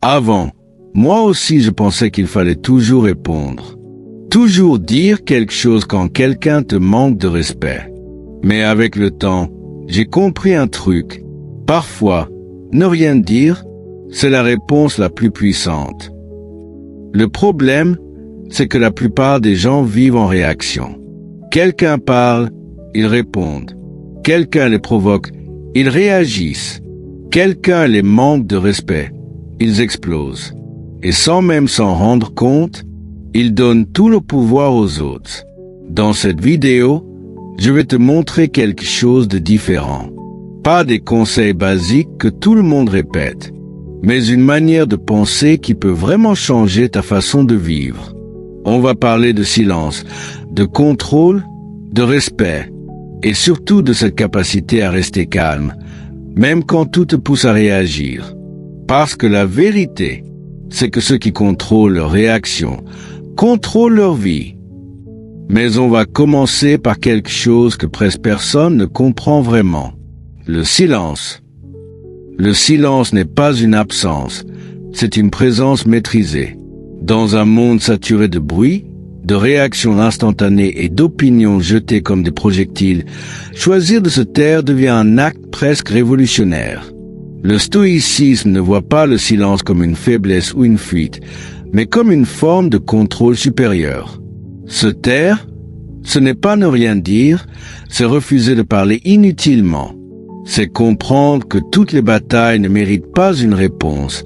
Avant, moi aussi je pensais qu'il fallait toujours répondre. Toujours dire quelque chose quand quelqu'un te manque de respect. Mais avec le temps, j'ai compris un truc. Parfois, ne rien dire, c'est la réponse la plus puissante. Le problème, c'est que la plupart des gens vivent en réaction. Quelqu'un parle, ils répondent. Quelqu'un les provoque, ils réagissent. Quelqu'un les manque de respect, ils explosent. Et sans même s'en rendre compte, ils donnent tout le pouvoir aux autres. Dans cette vidéo, je vais te montrer quelque chose de différent. Pas des conseils basiques que tout le monde répète, mais une manière de penser qui peut vraiment changer ta façon de vivre. On va parler de silence, de contrôle, de respect, et surtout de cette capacité à rester calme, même quand tout te pousse à réagir. Parce que la vérité, c'est que ceux qui contrôlent leurs réactions contrôlent leur vie. Mais on va commencer par quelque chose que presque personne ne comprend vraiment. Le silence. Le silence n'est pas une absence, c'est une présence maîtrisée. Dans un monde saturé de bruit, de réactions instantanées et d'opinions jetées comme des projectiles, choisir de se taire devient un acte presque révolutionnaire. Le stoïcisme ne voit pas le silence comme une faiblesse ou une fuite, mais comme une forme de contrôle supérieur. Se taire, ce n'est pas ne rien dire, c'est refuser de parler inutilement. C'est comprendre que toutes les batailles ne méritent pas une réponse,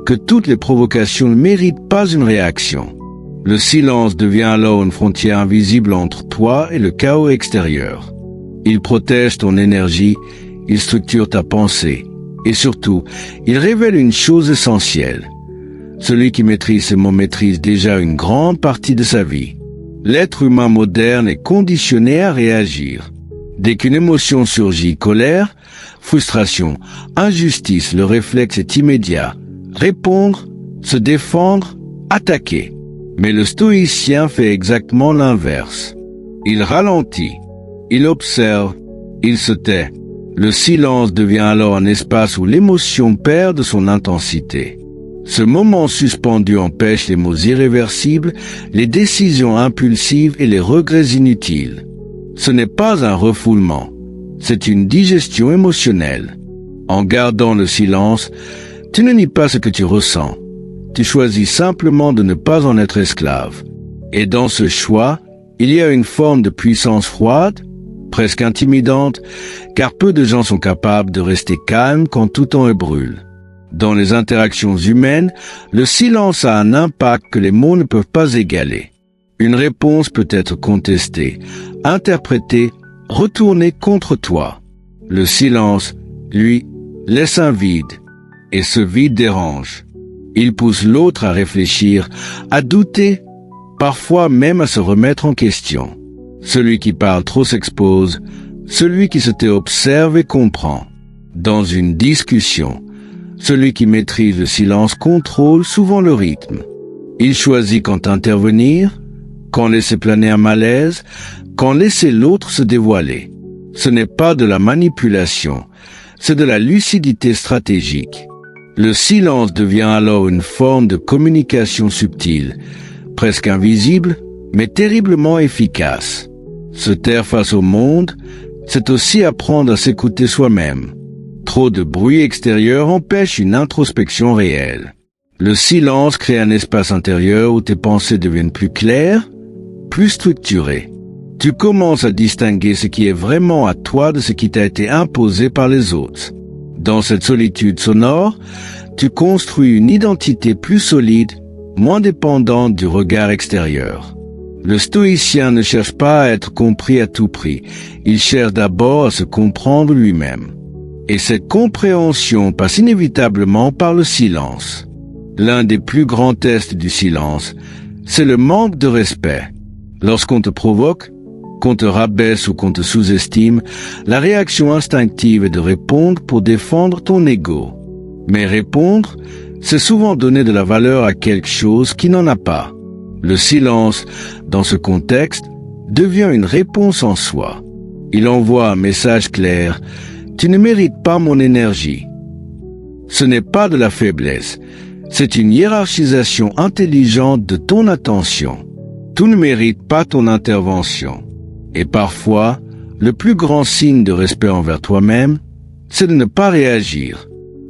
que toutes les provocations ne méritent pas une réaction. Le silence devient alors une frontière invisible entre toi et le chaos extérieur. Il protège ton énergie, il structure ta pensée, et surtout, il révèle une chose essentielle. Celui qui maîtrise ces mots maîtrise déjà une grande partie de sa vie. L'être humain moderne est conditionné à réagir. Dès qu'une émotion surgit, colère, frustration, injustice, le réflexe est immédiat. Répondre, se défendre, attaquer. Mais le stoïcien fait exactement l'inverse. Il ralentit, il observe, il se tait. Le silence devient alors un espace où l'émotion perd de son intensité. Ce moment suspendu empêche les mots irréversibles, les décisions impulsives et les regrets inutiles. Ce n'est pas un refoulement, c'est une digestion émotionnelle. En gardant le silence, tu ne nies pas ce que tu ressens. Tu choisis simplement de ne pas en être esclave. Et dans ce choix, il y a une forme de puissance froide, presque intimidante, car peu de gens sont capables de rester calmes quand tout en eux brûle. Dans les interactions humaines, le silence a un impact que les mots ne peuvent pas égaler. Une réponse peut être contestée, interprétée, retournée contre toi. Le silence, lui, laisse un vide, et ce vide dérange. Il pousse l'autre à réfléchir, à douter, parfois même à se remettre en question. Celui qui parle trop s'expose, celui qui se tait observe et comprend. Dans une discussion, celui qui maîtrise le silence contrôle souvent le rythme. Il choisit quand intervenir, quand laisser planer un malaise, quand laisser l'autre se dévoiler. Ce n'est pas de la manipulation, c'est de la lucidité stratégique. Le silence devient alors une forme de communication subtile, presque invisible, mais terriblement efficace. Se taire face au monde, c'est aussi apprendre à s'écouter soi-même. Trop de bruit extérieur empêche une introspection réelle. Le silence crée un espace intérieur où tes pensées deviennent plus claires, plus structurées. Tu commences à distinguer ce qui est vraiment à toi de ce qui t'a été imposé par les autres. Dans cette solitude sonore, tu construis une identité plus solide, moins dépendante du regard extérieur. Le stoïcien ne cherche pas à être compris à tout prix, il cherche d'abord à se comprendre lui-même. Et cette compréhension passe inévitablement par le silence. L'un des plus grands tests du silence, c'est le manque de respect. Lorsqu'on te provoque, qu'on te rabaisse ou qu'on te sous-estime, la réaction instinctive est de répondre pour défendre ton ego. Mais répondre, c'est souvent donner de la valeur à quelque chose qui n'en a pas. Le silence, dans ce contexte, devient une réponse en soi. Il envoie un message clair, « Tu ne mérites pas mon énergie ». Ce n'est pas de la faiblesse, C'est une hiérarchisation intelligente de ton attention. Tout ne mérite pas ton intervention. Et parfois, le plus grand signe de respect envers toi-même, c'est de ne pas réagir.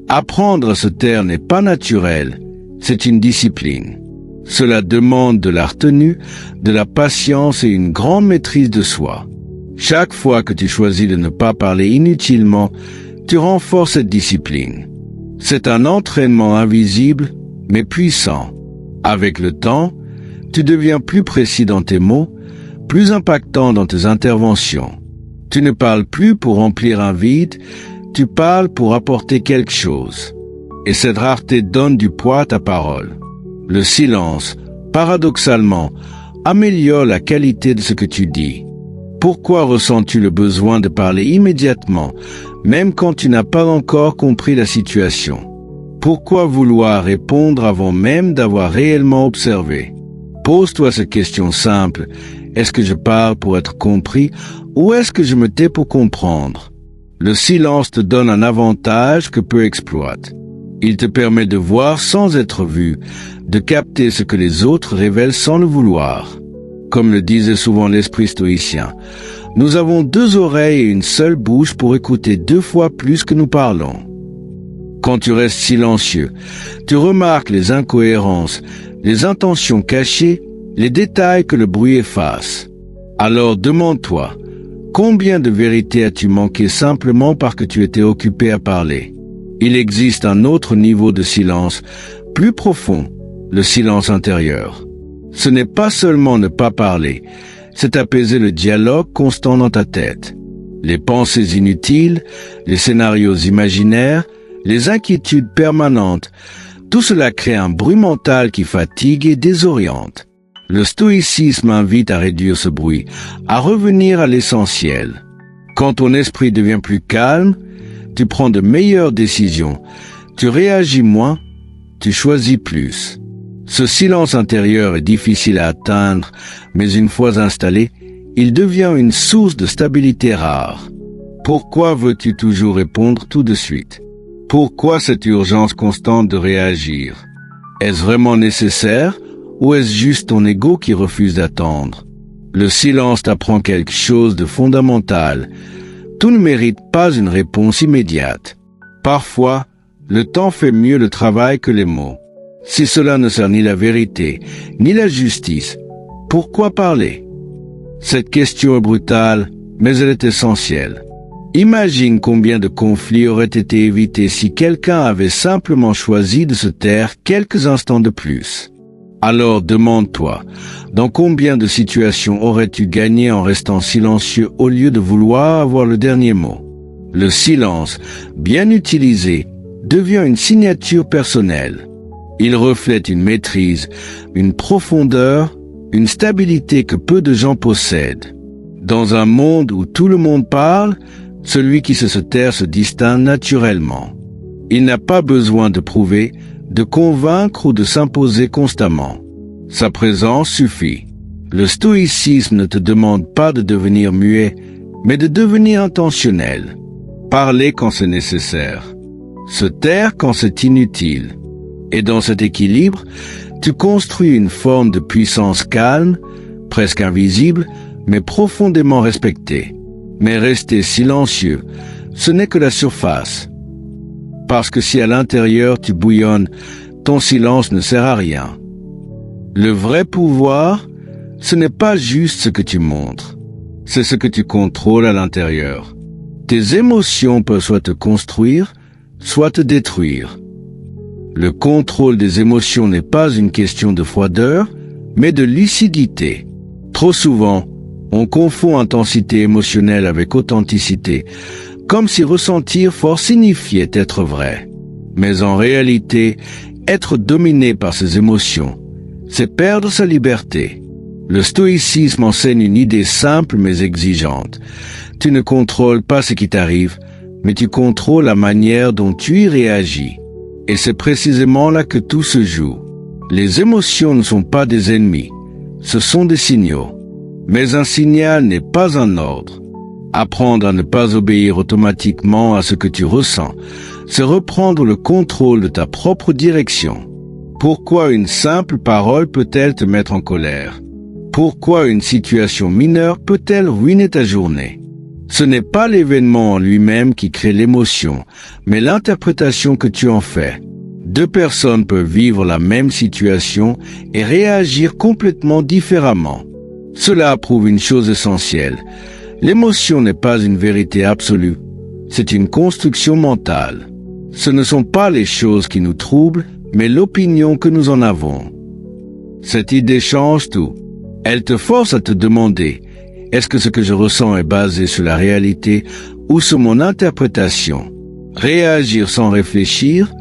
Apprendre à se taire n'est pas naturel, c'est une discipline. Cela demande de la retenue, de la patience et une grande maîtrise de soi. Chaque fois que tu choisis de ne pas parler inutilement, tu renforces cette discipline. C'est un entraînement invisible, mais puissant. Avec le temps, tu deviens plus précis dans tes mots, plus impactant dans tes interventions. Tu ne parles plus pour remplir un vide, tu parles pour apporter quelque chose. Et cette rareté donne du poids à ta parole. Le silence, paradoxalement, améliore la qualité de ce que tu dis. Pourquoi ressens-tu le besoin de parler immédiatement, même quand tu n'as pas encore compris la situation? Pourquoi vouloir répondre avant même d'avoir réellement observé? Pose-toi cette question simple. Est-ce que je parle pour être compris ou est-ce que je me tais pour comprendre? Le silence te donne un avantage que peu exploitent. Il te permet de voir sans être vu, de capter ce que les autres révèlent sans le vouloir. Comme le disait souvent l'esprit stoïcien, nous avons 2 oreilles et une seule bouche pour écouter 2 fois plus que nous parlons. Quand tu restes silencieux, tu remarques les incohérences, les intentions cachées, les détails que le bruit efface. Alors demande-toi, combien de vérités as-tu manqué simplement parce que tu étais occupé à parler? Il existe un autre niveau de silence, plus profond, le silence intérieur. Ce n'est pas seulement ne pas parler, c'est apaiser le dialogue constant dans ta tête. Les pensées inutiles, les scénarios imaginaires, les inquiétudes permanentes, tout cela crée un bruit mental qui fatigue et désoriente. Le stoïcisme invite à réduire ce bruit, à revenir à l'essentiel. Quand ton esprit devient plus calme, tu prends de meilleures décisions, tu réagis moins, tu choisis plus. Ce silence intérieur est difficile à atteindre, mais une fois installé, il devient une source de stabilité rare. Pourquoi veux-tu toujours répondre tout de suite? Pourquoi cette urgence constante de réagir? Est-ce vraiment nécessaire ou est-ce juste ton ego qui refuse d'attendre? Le silence t'apprend quelque chose de fondamental. Tout ne mérite pas une réponse immédiate. Parfois, le temps fait mieux le travail que les mots. Si cela ne sert ni la vérité, ni la justice, pourquoi parler? Cette question est brutale, mais elle est essentielle. Imagine combien de conflits auraient été évités si quelqu'un avait simplement choisi de se taire quelques instants de plus. Alors demande-toi, dans combien de situations aurais-tu gagné en restant silencieux au lieu de vouloir avoir le dernier mot? Le silence, bien utilisé, devient une signature personnelle. Il reflète une maîtrise, une profondeur, une stabilité que peu de gens possèdent. Dans un monde où tout le monde parle, celui qui se taire se distingue naturellement. Il n'a pas besoin de prouver, de convaincre ou de s'imposer constamment. Sa présence suffit. Le stoïcisme ne te demande pas de devenir muet, mais de devenir intentionnel. Parler quand c'est nécessaire. Se taire quand c'est inutile. Et dans cet équilibre, tu construis une forme de puissance calme, presque invisible, mais profondément respectée. Mais rester silencieux, ce n'est que la surface. Parce que si à l'intérieur tu bouillonnes, ton silence ne sert à rien. Le vrai pouvoir, ce n'est pas juste ce que tu montres, c'est ce que tu contrôles à l'intérieur. Tes émotions peuvent soit te construire, soit te détruire. Le contrôle des émotions n'est pas une question de froideur, mais de lucidité. Trop souvent, on confond intensité émotionnelle avec authenticité, comme si ressentir fort signifiait être vrai. Mais en réalité, être dominé par ses émotions, c'est perdre sa liberté. Le stoïcisme enseigne une idée simple mais exigeante. Tu ne contrôles pas ce qui t'arrive, mais tu contrôles la manière dont tu y réagis. Et c'est précisément là que tout se joue. Les émotions ne sont pas des ennemis, ce sont des signaux. Mais un signal n'est pas un ordre. Apprendre à ne pas obéir automatiquement à ce que tu ressens, c'est reprendre le contrôle de ta propre direction. Pourquoi une simple parole peut-elle te mettre en colère? Pourquoi une situation mineure peut-elle ruiner ta journée? Ce n'est pas l'événement en lui-même qui crée l'émotion, mais l'interprétation que tu en fais. Deux personnes peuvent vivre la même situation et réagir complètement différemment. Cela prouve une chose essentielle. L'émotion n'est pas une vérité absolue. C'est une construction mentale. Ce ne sont pas les choses qui nous troublent, mais l'opinion que nous en avons. Cette idée change tout. Elle te force à te demander, est-ce que ce que je ressens est basé sur la réalité ou sur mon interprétation? Réagir sans réfléchir,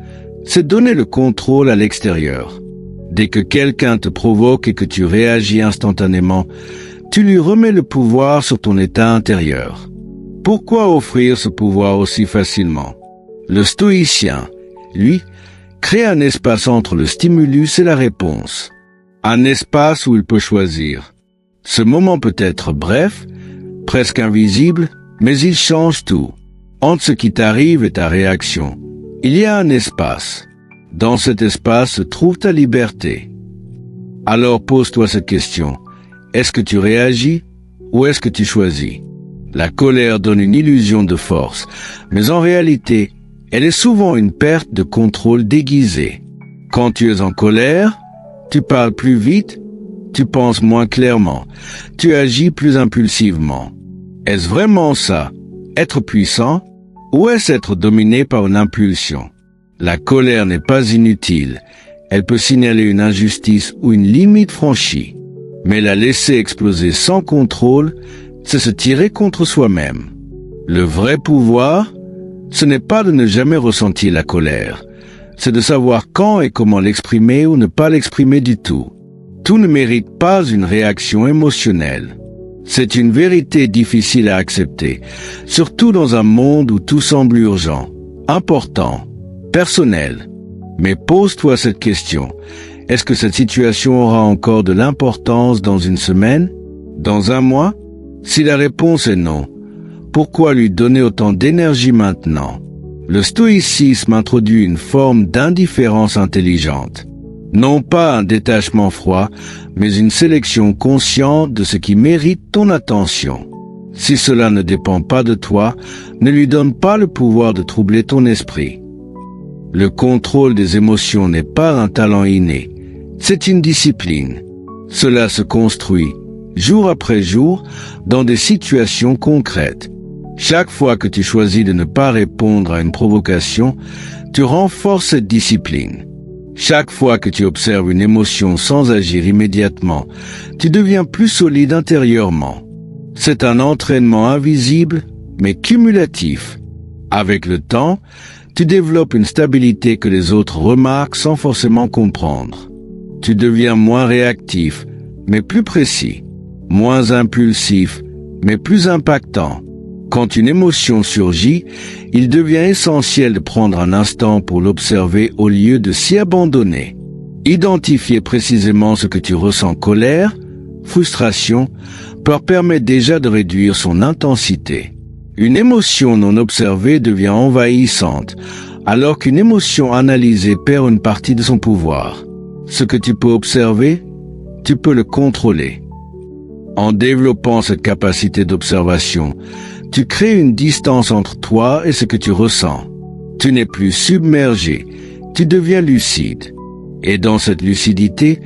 c'est donner le contrôle à l'extérieur. Dès que quelqu'un te provoque et que tu réagis instantanément, tu lui remets le pouvoir sur ton état intérieur. Pourquoi offrir ce pouvoir aussi facilement? Le stoïcien, lui, crée un espace entre le stimulus et la réponse. Un espace où il peut choisir. Ce moment peut être bref, presque invisible, mais il change tout. Entre ce qui t'arrive et ta réaction, il y a un espace. Dans cet espace se trouve ta liberté. Alors pose-toi cette question. Est-ce que tu réagis ou est-ce que tu choisis? La colère donne une illusion de force, mais en réalité, elle est souvent une perte de contrôle déguisée. Quand tu es en colère, tu parles plus vite, tu penses moins clairement, tu agis plus impulsivement. Est-ce vraiment ça, être puissant, ou est-ce être dominé par une impulsion? La colère n'est pas inutile, elle peut signaler une injustice ou une limite franchie. Mais la laisser exploser sans contrôle, c'est se tirer contre soi-même. Le vrai pouvoir, ce n'est pas de ne jamais ressentir la colère, c'est de savoir quand et comment l'exprimer ou ne pas l'exprimer du tout. Tout ne mérite pas une réaction émotionnelle. C'est une vérité difficile à accepter, surtout dans un monde où tout semble urgent, important, personnel. Mais pose-toi cette question. Est-ce que cette situation aura encore de l'importance dans une semaine? Dans un mois? Si la réponse est non, pourquoi lui donner autant d'énergie maintenant? Le stoïcisme introduit une forme d'indifférence intelligente. Non pas un détachement froid, mais une sélection consciente de ce qui mérite ton attention. Si cela ne dépend pas de toi, ne lui donne pas le pouvoir de troubler ton esprit. Le contrôle des émotions n'est pas un talent inné, c'est une discipline. Cela se construit, jour après jour, dans des situations concrètes. Chaque fois que tu choisis de ne pas répondre à une provocation, tu renforces cette discipline. Chaque fois que tu observes une émotion sans agir immédiatement, tu deviens plus solide intérieurement. C'est un entraînement invisible, mais cumulatif. Avec le temps, tu développes une stabilité que les autres remarquent sans forcément comprendre. Tu deviens moins réactif, mais plus précis. Moins impulsif, mais plus impactant. Quand une émotion surgit, il devient essentiel de prendre un instant pour l'observer au lieu de s'y abandonner. Identifier précisément ce que tu ressens, colère, frustration, peut permettre déjà de réduire son intensité. Une émotion non observée devient envahissante, alors qu'une émotion analysée perd une partie de son pouvoir. Ce que tu peux observer, tu peux le contrôler. En développant cette capacité d'observation, tu crées une distance entre toi et ce que tu ressens. Tu n'es plus submergé, tu deviens lucide. Et dans cette lucidité,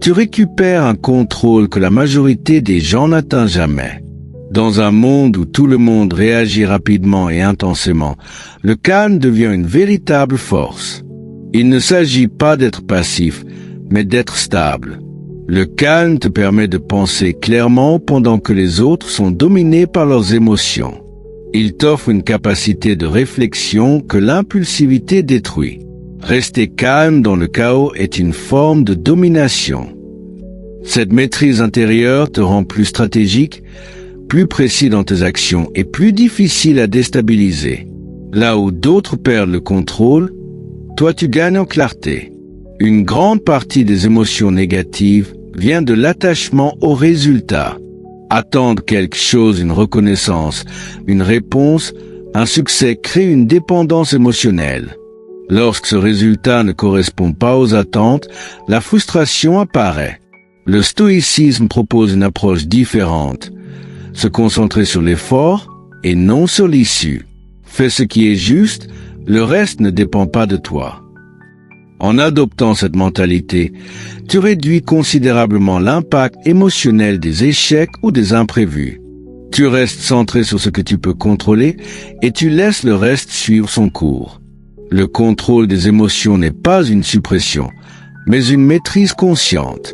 tu récupères un contrôle que la majorité des gens n'atteint jamais. Dans un monde où tout le monde réagit rapidement et intensément, le calme devient une véritable force. Il ne s'agit pas d'être passif, mais d'être stable. Le calme te permet de penser clairement pendant que les autres sont dominés par leurs émotions. Il t'offre une capacité de réflexion que l'impulsivité détruit. Rester calme dans le chaos est une forme de domination. Cette maîtrise intérieure te rend plus stratégique, plus précis dans tes actions et plus difficile à déstabiliser. Là où d'autres perdent le contrôle, toi tu gagnes en clarté. Une grande partie des émotions négatives vient de l'attachement au résultat. Attendre quelque chose, une reconnaissance, une réponse, un succès crée une dépendance émotionnelle. Lorsque ce résultat ne correspond pas aux attentes, la frustration apparaît. Le stoïcisme propose une approche différente. Se concentrer sur l'effort et non sur l'issue. Fais ce qui est juste, le reste ne dépend pas de toi. En adoptant cette mentalité, tu réduis considérablement l'impact émotionnel des échecs ou des imprévus. Tu restes centré sur ce que tu peux contrôler et tu laisses le reste suivre son cours. Le contrôle des émotions n'est pas une suppression, mais une maîtrise consciente.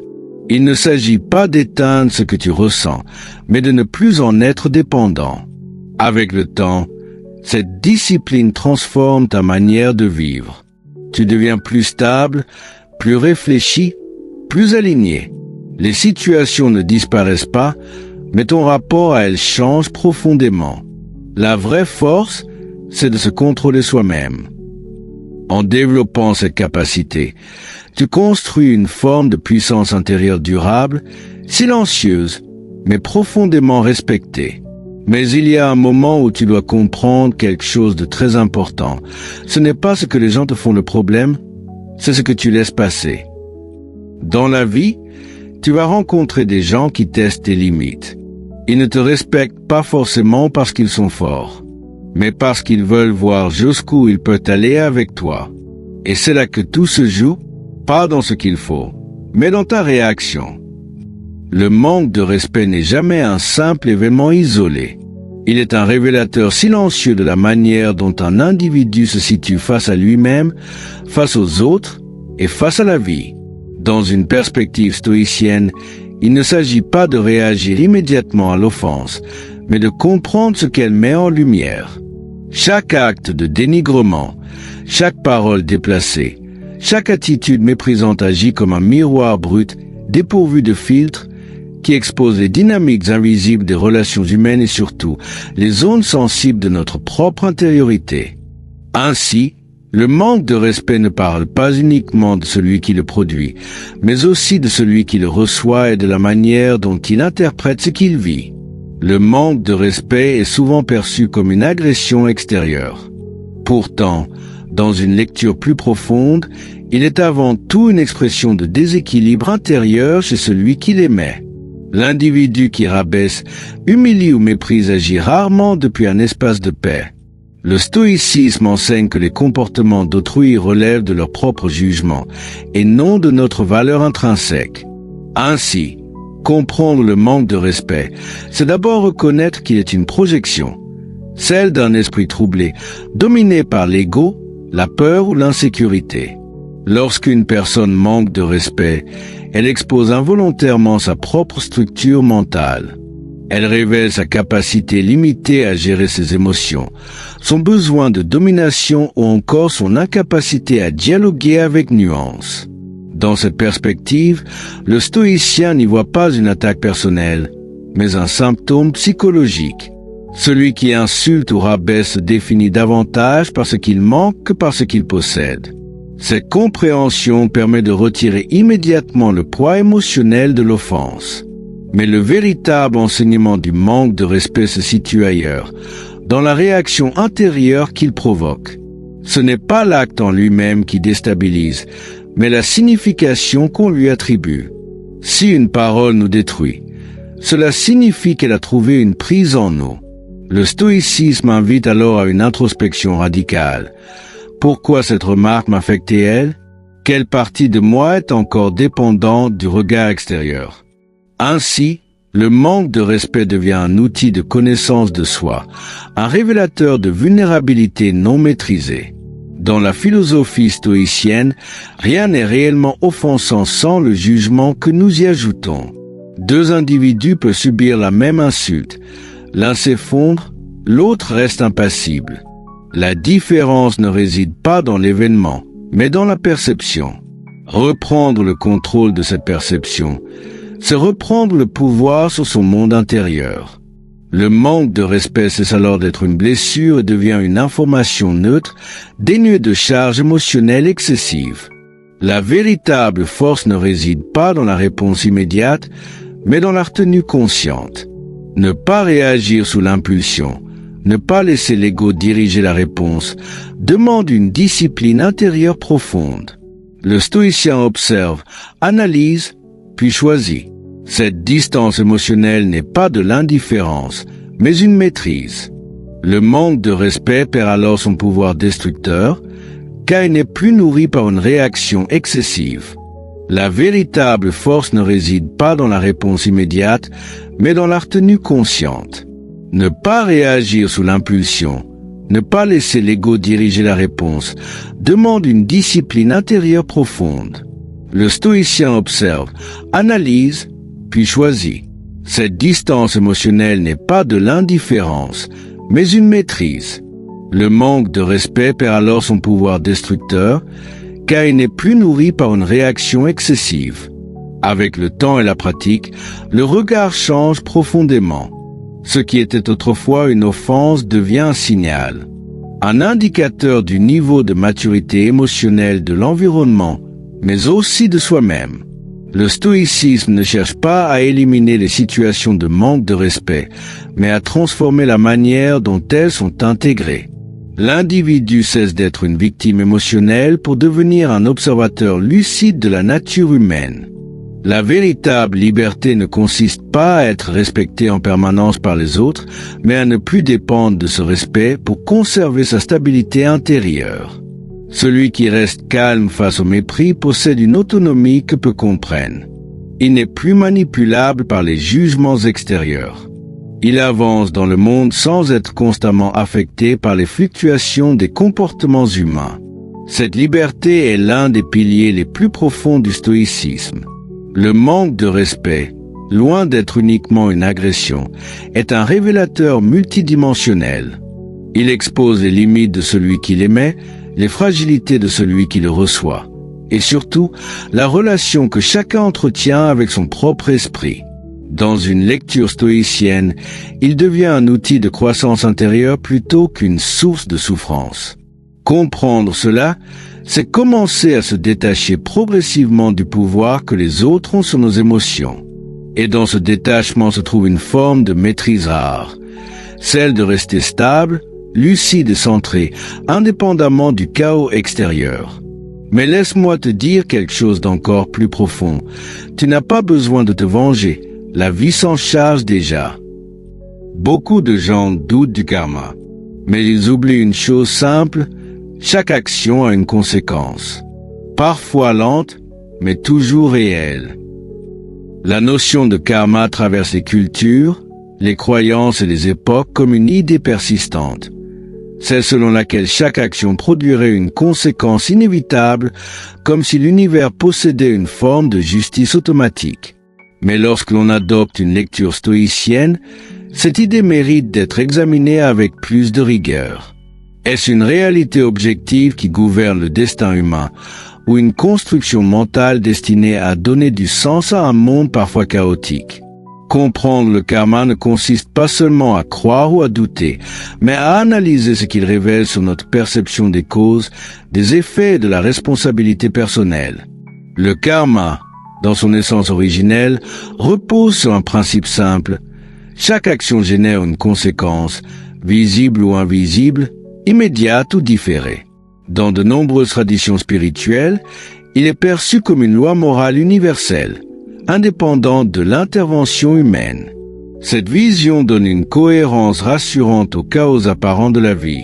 Il ne s'agit pas d'éteindre ce que tu ressens, mais de ne plus en être dépendant. Avec le temps, cette discipline transforme ta manière de vivre. Tu deviens plus stable, plus réfléchi, plus aligné. Les situations ne disparaissent pas, mais ton rapport à elles change profondément. La vraie force, c'est de se contrôler soi-même. En développant cette capacité, tu construis une forme de puissance intérieure durable, silencieuse, mais profondément respectée. Mais il y a un moment où tu dois comprendre quelque chose de très important. Ce n'est pas ce que les gens te font le problème, c'est ce que tu laisses passer. Dans la vie, tu vas rencontrer des gens qui testent tes limites. Ils ne te respectent pas forcément parce qu'ils sont forts, mais parce qu'ils veulent voir jusqu'où ils peuvent aller avec toi. Et c'est là que tout se joue, pas dans ce qu'il faut, mais dans ta réaction. Le manque de respect n'est jamais un simple événement isolé. Il est un révélateur silencieux de la manière dont un individu se situe face à lui-même, face aux autres et face à la vie. Dans une perspective stoïcienne, il ne s'agit pas de réagir immédiatement à l'offense, mais de comprendre ce qu'elle met en lumière. Chaque acte de dénigrement, chaque parole déplacée, chaque attitude méprisante agit comme un miroir brut, dépourvu de filtre, qui expose les dynamiques invisibles des relations humaines et surtout les zones sensibles de notre propre intériorité. Ainsi, le manque de respect ne parle pas uniquement de celui qui le produit, mais aussi de celui qui le reçoit et de la manière dont il interprète ce qu'il vit. Le manque de respect est souvent perçu comme une agression extérieure. Pourtant, dans une lecture plus profonde, il est avant tout une expression de déséquilibre intérieur chez celui qui l'émet. L'individu qui rabaisse, humilie ou méprise agit rarement depuis un espace de paix. Le stoïcisme enseigne que les comportements d'autrui relèvent de leur propre jugement et non de notre valeur intrinsèque. Ainsi, comprendre le manque de respect, c'est d'abord reconnaître qu'il est une projection, celle d'un esprit troublé, dominé par l'ego, la peur ou l'insécurité. Lorsqu'une personne manque de respect, elle expose involontairement sa propre structure mentale. Elle révèle sa capacité limitée à gérer ses émotions, son besoin de domination ou encore son incapacité à dialoguer avec nuance. Dans cette perspective, le stoïcien n'y voit pas une attaque personnelle, mais un symptôme psychologique. Celui qui insulte ou rabaisse se définit davantage par ce qu'il manque que par ce qu'il possède. Cette compréhension permet de retirer immédiatement le poids émotionnel de l'offense. Mais le véritable enseignement du manque de respect se situe ailleurs, dans la réaction intérieure qu'il provoque. Ce n'est pas l'acte en lui-même qui déstabilise, mais la signification qu'on lui attribue. Si une parole nous détruit, cela signifie qu'elle a trouvé une prise en nous. Le stoïcisme invite alors à une introspection radicale. Pourquoi cette remarque m'affectait-elle? Quelle partie de moi est encore dépendante du regard extérieur? Ainsi, le manque de respect devient un outil de connaissance de soi, un révélateur de vulnérabilité non maîtrisée. Dans la philosophie stoïcienne, rien n'est réellement offensant sans le jugement que nous y ajoutons. Deux individus peuvent subir la même insulte. L'un s'effondre, l'autre reste impassible. La différence ne réside pas dans l'événement, mais dans la perception. Reprendre le contrôle de cette perception, c'est reprendre le pouvoir sur son monde intérieur. Le manque de respect cesse alors d'être une blessure et devient une information neutre, dénuée de charge émotionnelle excessive. La véritable force ne réside pas dans la réponse immédiate, mais dans la retenue consciente. Ne pas réagir sous l'impulsion, ne pas laisser l'ego diriger la réponse, demande une discipline intérieure profonde. Le stoïcien observe, analyse, puis choisit. Cette distance émotionnelle n'est pas de l'indifférence, mais une maîtrise. Le manque de respect perd alors son pouvoir destructeur, car il n'est plus nourri par une réaction excessive. La véritable force ne réside pas dans la réponse immédiate, mais dans la retenue consciente. Ne pas réagir sous l'impulsion, ne pas laisser l'ego diriger la réponse, demande une discipline intérieure profonde. Le stoïcien observe, analyse, puis choisit. Cette distance émotionnelle n'est pas de l'indifférence, mais une maîtrise. Le manque de respect perd alors son pouvoir destructeur, car il n'est plus nourri par une réaction excessive. Avec le temps et la pratique, le regard change profondément. Ce qui était autrefois une offense devient un signal, un indicateur du niveau de maturité émotionnelle de l'environnement, mais aussi de soi-même. Le stoïcisme ne cherche pas à éliminer les situations de manque de respect, mais à transformer la manière dont elles sont intégrées. L'individu cesse d'être une victime émotionnelle pour devenir un observateur lucide de la nature humaine. La véritable liberté ne consiste pas à être respecté en permanence par les autres, mais à ne plus dépendre de ce respect pour conserver sa stabilité intérieure. Celui qui reste calme face au mépris possède une autonomie que peu comprennent. Il n'est plus manipulable par les jugements extérieurs. Il avance dans le monde sans être constamment affecté par les fluctuations des comportements humains. Cette liberté est l'un des piliers les plus profonds du stoïcisme. Le manque de respect, loin d'être uniquement une agression, est un révélateur multidimensionnel. Il expose les limites de celui qui l'émet, les fragilités de celui qui le reçoit, et surtout, la relation que chacun entretient avec son propre esprit. Dans une lecture stoïcienne, il devient un outil de croissance intérieure plutôt qu'une source de souffrance. Comprendre cela, c'est commencer à se détacher progressivement du pouvoir que les autres ont sur nos émotions. Et dans ce détachement se trouve une forme de maîtrise rare, celle de rester stable, lucide et centré, indépendamment du chaos extérieur. Mais laisse-moi te dire quelque chose d'encore plus profond. Tu n'as pas besoin de te venger, la vie s'en charge déjà. Beaucoup de gens doutent du karma, mais ils oublient une chose simple: chaque action a une conséquence. Parfois lente, mais toujours réelle. La notion de karma traverse les cultures, les croyances et les époques comme une idée persistante. Celle selon laquelle chaque action produirait une conséquence inévitable, comme si l'univers possédait une forme de justice automatique. Mais lorsque l'on adopte une lecture stoïcienne, cette idée mérite d'être examinée avec plus de rigueur. Est-ce une réalité objective qui gouverne le destin humain, ou une construction mentale destinée à donner du sens à un monde parfois chaotique? Comprendre le karma ne consiste pas seulement à croire ou à douter, mais à analyser ce qu'il révèle sur notre perception des causes, des effets et de la responsabilité personnelle. Le karma, dans son essence originelle, repose sur un principe simple: chaque action génère une conséquence, visible ou invisible, immédiate ou différée. Dans de nombreuses traditions spirituelles, il est perçu comme une loi morale universelle, indépendante de l'intervention humaine. Cette vision donne une cohérence rassurante au chaos apparent de la vie.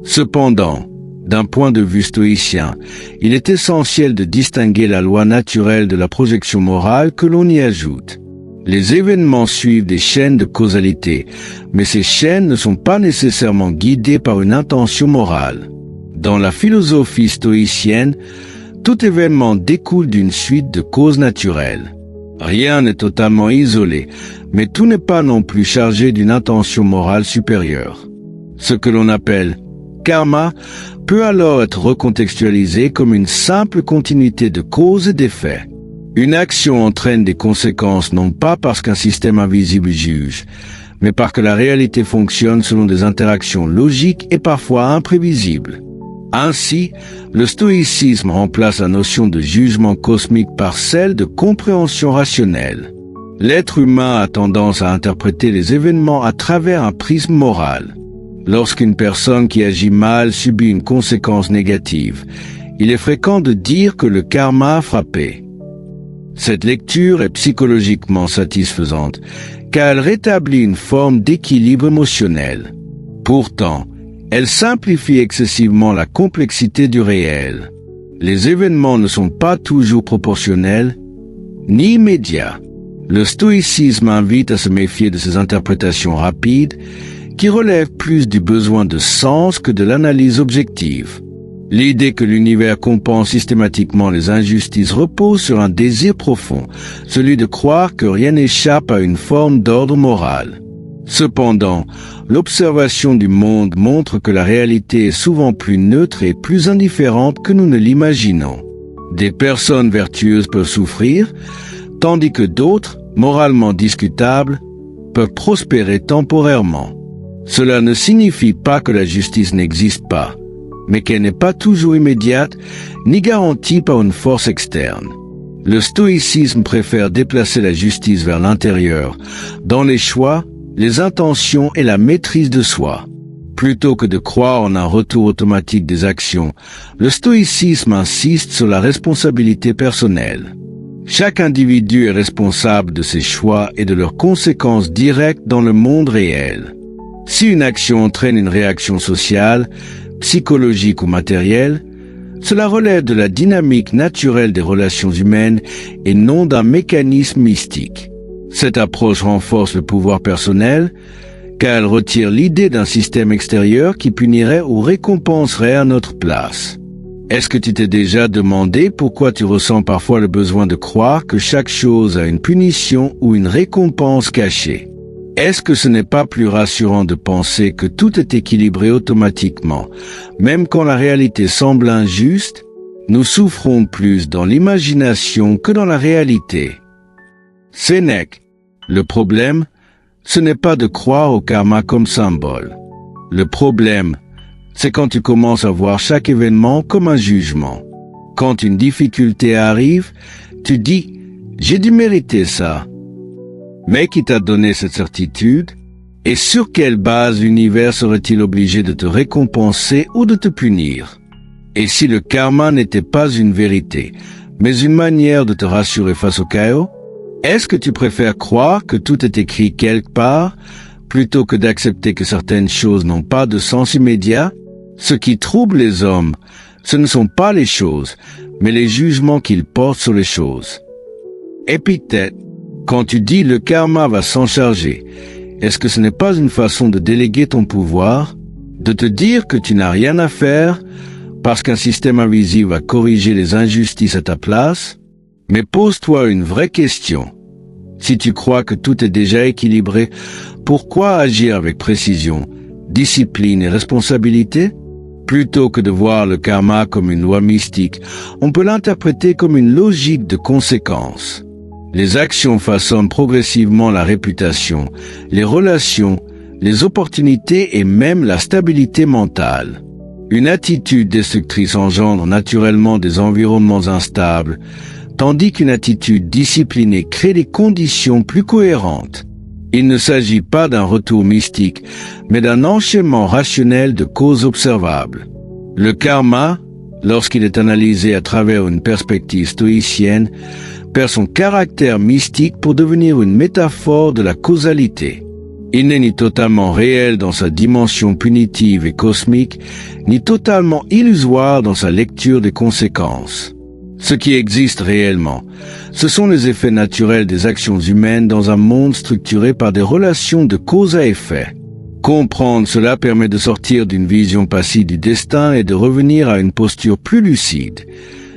Cependant, d'un point de vue stoïcien, il est essentiel de distinguer la loi naturelle de la projection morale que l'on y ajoute. Les événements suivent des chaînes de causalité, mais ces chaînes ne sont pas nécessairement guidées par une intention morale. Dans la philosophie stoïcienne, tout événement découle d'une suite de causes naturelles. Rien n'est totalement isolé, mais tout n'est pas non plus chargé d'une intention morale supérieure. Ce que l'on appelle karma peut alors être recontextualisé comme une simple continuité de causes et d'effets. Une action entraîne des conséquences non pas parce qu'un système invisible juge, mais parce que la réalité fonctionne selon des interactions logiques et parfois imprévisibles. Ainsi, le stoïcisme remplace la notion de jugement cosmique par celle de compréhension rationnelle. L'être humain a tendance à interpréter les événements à travers un prisme moral. Lorsqu'une personne qui agit mal subit une conséquence négative, il est fréquent de dire que le karma a frappé. Cette lecture est psychologiquement satisfaisante, car elle rétablit une forme d'équilibre émotionnel. Pourtant, elle simplifie excessivement la complexité du réel. Les événements ne sont pas toujours proportionnels, ni immédiats. Le stoïcisme invite à se méfier de ces interprétations rapides, qui relèvent plus du besoin de sens que de l'analyse objective. L'idée que l'univers compense systématiquement les injustices repose sur un désir profond, celui de croire que rien n'échappe à une forme d'ordre moral. Cependant, l'observation du monde montre que la réalité est souvent plus neutre et plus indifférente que nous ne l'imaginons. Des personnes vertueuses peuvent souffrir, tandis que d'autres, moralement discutables, peuvent prospérer temporairement. Cela ne signifie pas que la justice n'existe pas, mais qu'elle n'est pas toujours immédiate, ni garantie par une force externe. Le stoïcisme préfère déplacer la justice vers l'intérieur, dans les choix, les intentions et la maîtrise de soi. Plutôt que de croire en un retour automatique des actions, le stoïcisme insiste sur la responsabilité personnelle. Chaque individu est responsable de ses choix et de leurs conséquences directes dans le monde réel. Si une action entraîne une réaction sociale, psychologique ou matérielle, cela relève de la dynamique naturelle des relations humaines et non d'un mécanisme mystique. Cette approche renforce le pouvoir personnel, car elle retire l'idée d'un système extérieur qui punirait ou récompenserait à notre place. Est-ce que tu t'es déjà demandé pourquoi tu ressens parfois le besoin de croire que chaque chose a une punition ou une récompense cachée? Est-ce que ce n'est pas plus rassurant de penser que tout est équilibré automatiquement, même quand la réalité semble injuste? Nous souffrons plus dans l'imagination que dans la réalité. Sénèque. Le problème, ce n'est pas de croire au karma comme symbole. Le problème, c'est quand tu commences à voir chaque événement comme un jugement. Quand une difficulté arrive, tu dis « j'ai dû mériter ça ». Mais qui t'a donné cette certitude? Et sur quelle base l'univers serait-il obligé de te récompenser ou de te punir? Et si le karma n'était pas une vérité, mais une manière de te rassurer face au chaos? Est-ce que tu préfères croire que tout est écrit quelque part, plutôt que d'accepter que certaines choses n'ont pas de sens immédiat? Ce qui trouble les hommes, ce ne sont pas les choses, mais les jugements qu'ils portent sur les choses. Épithète. Quand tu dis le karma va s'en charger, est-ce que ce n'est pas une façon de déléguer ton pouvoir, de te dire que tu n'as rien à faire parce qu'un système invisible va corriger les injustices à ta place? Mais pose-toi une vraie question. Si tu crois que tout est déjà équilibré, pourquoi agir avec précision, discipline et responsabilité? Plutôt que de voir le karma comme une loi mystique, on peut l'interpréter comme une logique de conséquences. Les actions façonnent progressivement la réputation, les relations, les opportunités et même la stabilité mentale. Une attitude destructrice engendre naturellement des environnements instables, tandis qu'une attitude disciplinée crée des conditions plus cohérentes. Il ne s'agit pas d'un retour mystique, mais d'un enchaînement rationnel de causes observables. Le karma, lorsqu'il est analysé à travers une perspective stoïcienne, perd son caractère mystique pour devenir une métaphore de la causalité. Il n'est ni totalement réel dans sa dimension punitive et cosmique, ni totalement illusoire dans sa lecture des conséquences. Ce qui existe réellement, ce sont les effets naturels des actions humaines dans un monde structuré par des relations de cause à effet. Comprendre cela permet de sortir d'une vision passive du destin et de revenir à une posture plus lucide,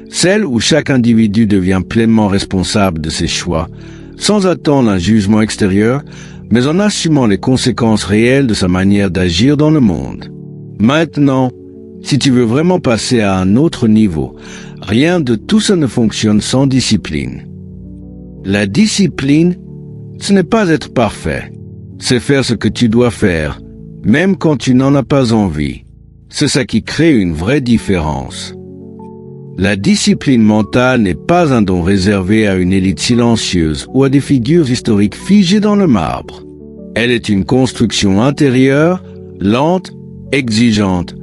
celle où chaque individu devient pleinement responsable de ses choix, sans attendre un jugement extérieur, mais en assumant les conséquences réelles de sa manière d'agir dans le monde. Maintenant, si tu veux vraiment passer à un autre niveau, rien de tout ça ne fonctionne sans discipline. La discipline, ce n'est pas être parfait. C'est faire ce que tu dois faire, même quand tu n'en as pas envie. C'est ça qui crée une vraie différence. La discipline mentale n'est pas un don réservé à une élite silencieuse ou à des figures historiques figées dans le marbre. Elle est une construction intérieure, lente, exigeante,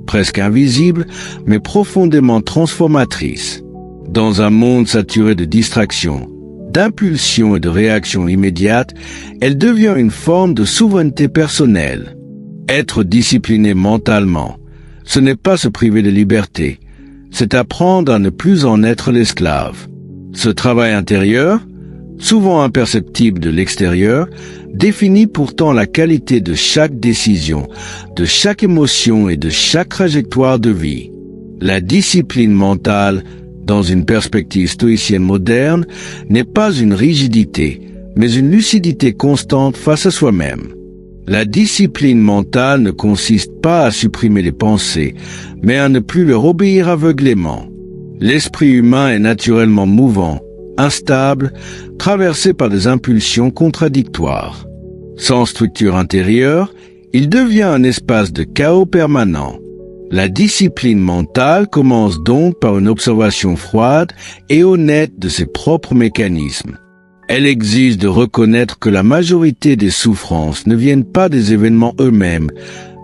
presque invisible, mais profondément transformatrice. Dans un monde saturé de distractions, d'impulsions et de réactions immédiates, elle devient une forme de souveraineté personnelle. Être discipliné mentalement, ce n'est pas se priver de liberté, c'est apprendre à ne plus en être l'esclave. Ce travail intérieur, souvent imperceptible de l'extérieur, définit pourtant la qualité de chaque décision, de chaque émotion et de chaque trajectoire de vie. La discipline mentale, dans une perspective stoïcienne moderne, n'est pas une rigidité, mais une lucidité constante face à soi-même. La discipline mentale ne consiste pas à supprimer les pensées, mais à ne plus leur obéir aveuglément. L'esprit humain est naturellement mouvant, instable, traversé par des impulsions contradictoires. Sans structure intérieure, il devient un espace de chaos permanent. La discipline mentale commence donc par une observation froide et honnête de ses propres mécanismes. Elle exige de reconnaître que la majorité des souffrances ne viennent pas des événements eux-mêmes,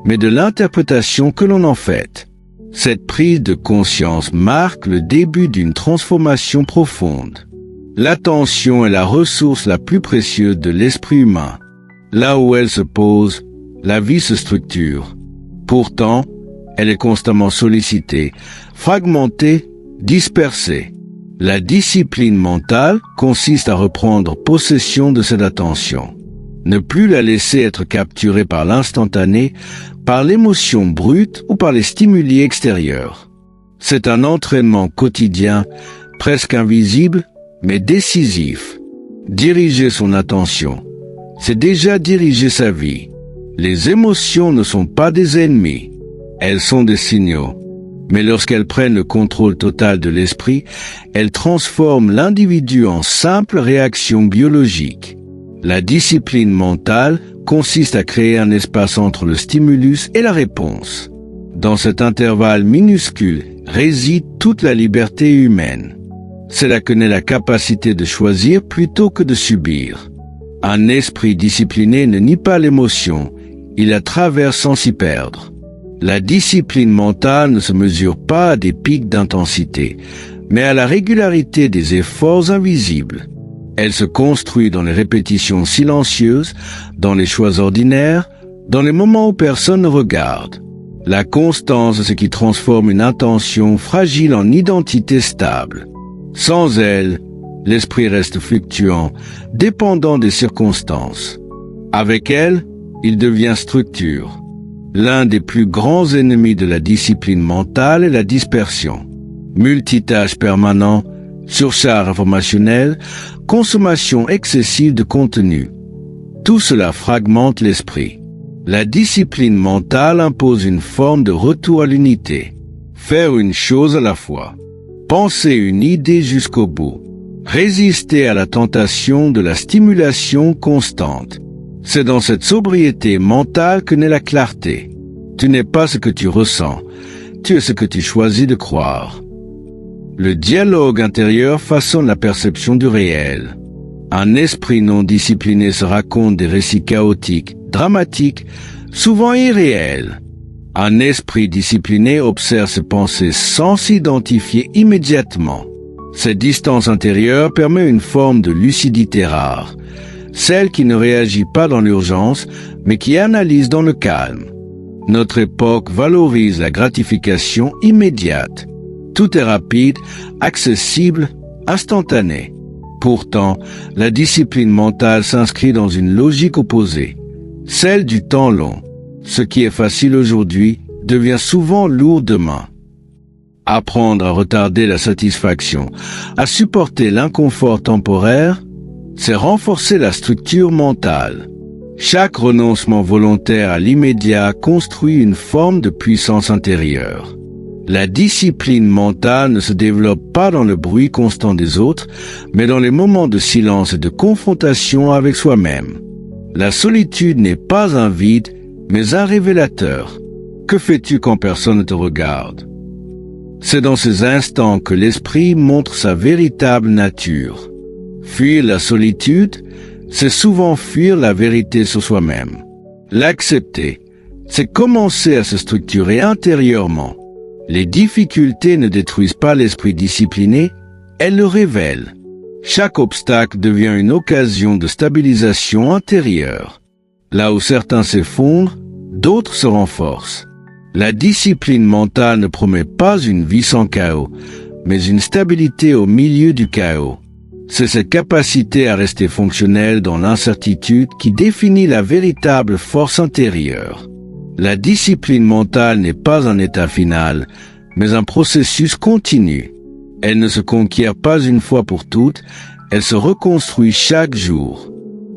mais de l'interprétation que l'on en fait. Cette prise de conscience marque le début d'une transformation profonde. L'attention est la ressource la plus précieuse de l'esprit humain. Là où elle se pose, la vie se structure. Pourtant, elle est constamment sollicitée, fragmentée, dispersée. La discipline mentale consiste à reprendre possession de cette attention. Ne plus la laisser être capturée par l'instantané, par l'émotion brute ou par les stimuli extérieurs. C'est un entraînement quotidien, presque invisible, mais décisif. Diriger son attention, c'est déjà diriger sa vie. Les émotions ne sont pas des ennemis, elles sont des signaux. Mais lorsqu'elles prennent le contrôle total de l'esprit, elles transforment l'individu en simple réaction biologique. La discipline mentale consiste à créer un espace entre le stimulus et la réponse. Dans cet intervalle minuscule réside toute la liberté humaine. C'est là que naît la capacité de choisir plutôt que de subir. Un esprit discipliné ne nie pas l'émotion, il la traverse sans s'y perdre. La discipline mentale ne se mesure pas à des pics d'intensité, mais à la régularité des efforts invisibles. Elle se construit dans les répétitions silencieuses, dans les choix ordinaires, dans les moments où personne ne regarde. La constance est ce qui transforme une intention fragile en identité stable. Sans elle, l'esprit reste fluctuant, dépendant des circonstances. Avec elle, il devient structure. L'un des plus grands ennemis de la discipline mentale est la dispersion. Multitâche permanent, surcharge informationnelle, consommation excessive de contenu. Tout cela fragmente l'esprit. La discipline mentale impose une forme de retour à l'unité. Faire une chose à la fois. Penser une idée jusqu'au bout. Résister à la tentation de la stimulation constante. C'est dans cette sobriété mentale que naît la clarté. Tu n'es pas ce que tu ressens, tu es ce que tu choisis de croire. Le dialogue intérieur façonne la perception du réel. Un esprit non discipliné se raconte des récits chaotiques, dramatiques, souvent irréels. Un esprit discipliné observe ses pensées sans s'identifier immédiatement. Cette distance intérieure permet une forme de lucidité rare, celle qui ne réagit pas dans l'urgence, mais qui analyse dans le calme. Notre époque valorise la gratification immédiate. Tout est rapide, accessible, instantané. Pourtant, la discipline mentale s'inscrit dans une logique opposée, celle du temps long. Ce qui est facile aujourd'hui devient souvent lourd demain. Apprendre à retarder la satisfaction, à supporter l'inconfort temporaire, c'est renforcer la structure mentale. Chaque renoncement volontaire à l'immédiat construit une forme de puissance intérieure. La discipline mentale ne se développe pas dans le bruit constant des autres, mais dans les moments de silence et de confrontation avec soi-même. La solitude n'est pas un vide, mais un révélateur. Que fais-tu quand personne ne te regarde? C'est dans ces instants que l'esprit montre sa véritable nature. Fuir la solitude, c'est souvent fuir la vérité sur soi-même. L'accepter, C'est commencer à se structurer intérieurement. Les difficultés ne détruisent pas l'esprit discipliné, elles le révèlent. Chaque obstacle devient une occasion de stabilisation intérieure. Là où certains s'effondrent, d'autres se renforcent. La discipline mentale ne promet pas une vie sans chaos, mais une stabilité au milieu du chaos. C'est cette capacité à rester fonctionnel dans l'incertitude qui définit la véritable force intérieure. La discipline mentale n'est pas un état final, mais un processus continu. Elle ne se conquiert pas une fois pour toutes, elle se reconstruit chaque jour.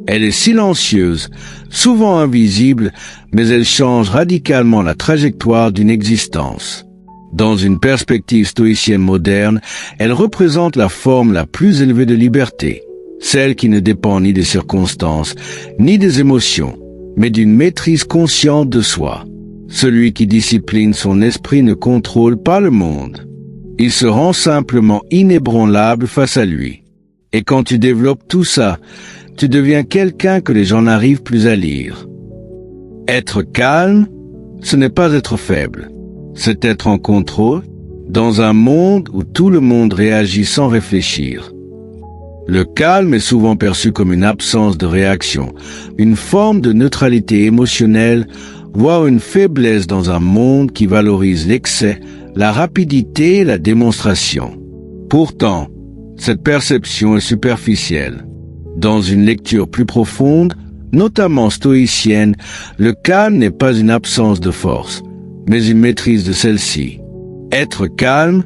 Elle est silencieuse, souvent invisible, mais elle change radicalement la trajectoire d'une existence. Dans une perspective stoïcienne moderne, elle représente la forme la plus élevée de liberté, celle qui ne dépend ni des circonstances, ni des émotions, mais d'une maîtrise consciente de soi. Celui qui discipline son esprit ne contrôle pas le monde. Il se rend simplement inébranlable face à lui. Et quand tu développes tout ça, tu deviens quelqu'un que les gens n'arrivent plus à lire. Être calme, ce n'est pas être faible. C'est être en contrôle, dans un monde où tout le monde réagit sans réfléchir. Le calme est souvent perçu comme une absence de réaction, une forme de neutralité émotionnelle, voire une faiblesse dans un monde qui valorise l'excès, la rapidité et la démonstration. Pourtant, cette perception est superficielle. Dans une lecture plus profonde, notamment stoïcienne, le calme n'est pas une absence de force, mais une maîtrise de celle-ci. Être calme,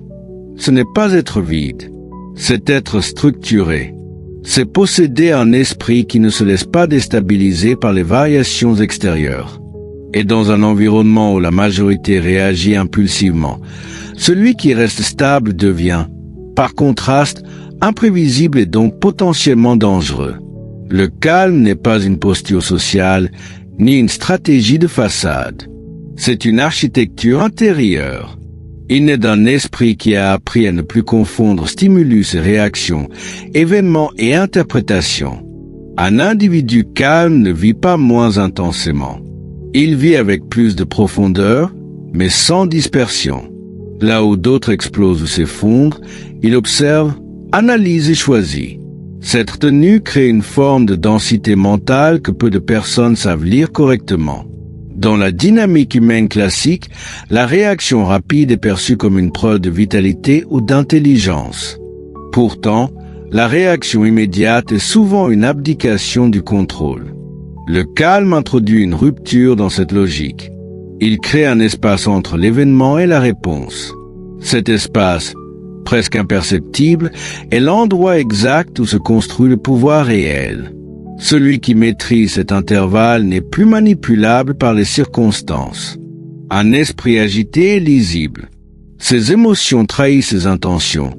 ce n'est pas être vide, c'est être structuré. C'est posséder un esprit qui ne se laisse pas déstabiliser par les variations extérieures. Et dans un environnement où la majorité réagit impulsivement, celui qui reste stable devient, par contraste, imprévisible et donc potentiellement dangereux. Le calme n'est pas une posture sociale, ni une stratégie de façade. C'est une architecture intérieure. Il naît d'un esprit qui a appris à ne plus confondre stimulus et réaction, événements et interprétations. Un individu calme ne vit pas moins intensément. Il vit avec plus de profondeur, mais sans dispersion. Là où d'autres explosent ou s'effondrent, il observe, analyse et choisit. Cette tenue crée une forme de densité mentale que peu de personnes savent lire correctement. Dans la dynamique humaine classique, la réaction rapide est perçue comme une preuve de vitalité ou d'intelligence. Pourtant, la réaction immédiate est souvent une abdication du contrôle. Le calme introduit une rupture dans cette logique. Il crée un espace entre l'événement et la réponse. Cet espace, presque imperceptible, est l'endroit exact où se construit le pouvoir réel. Celui qui maîtrise cet intervalle n'est plus manipulable par les circonstances. Un esprit agité est lisible. Ses émotions trahissent ses intentions.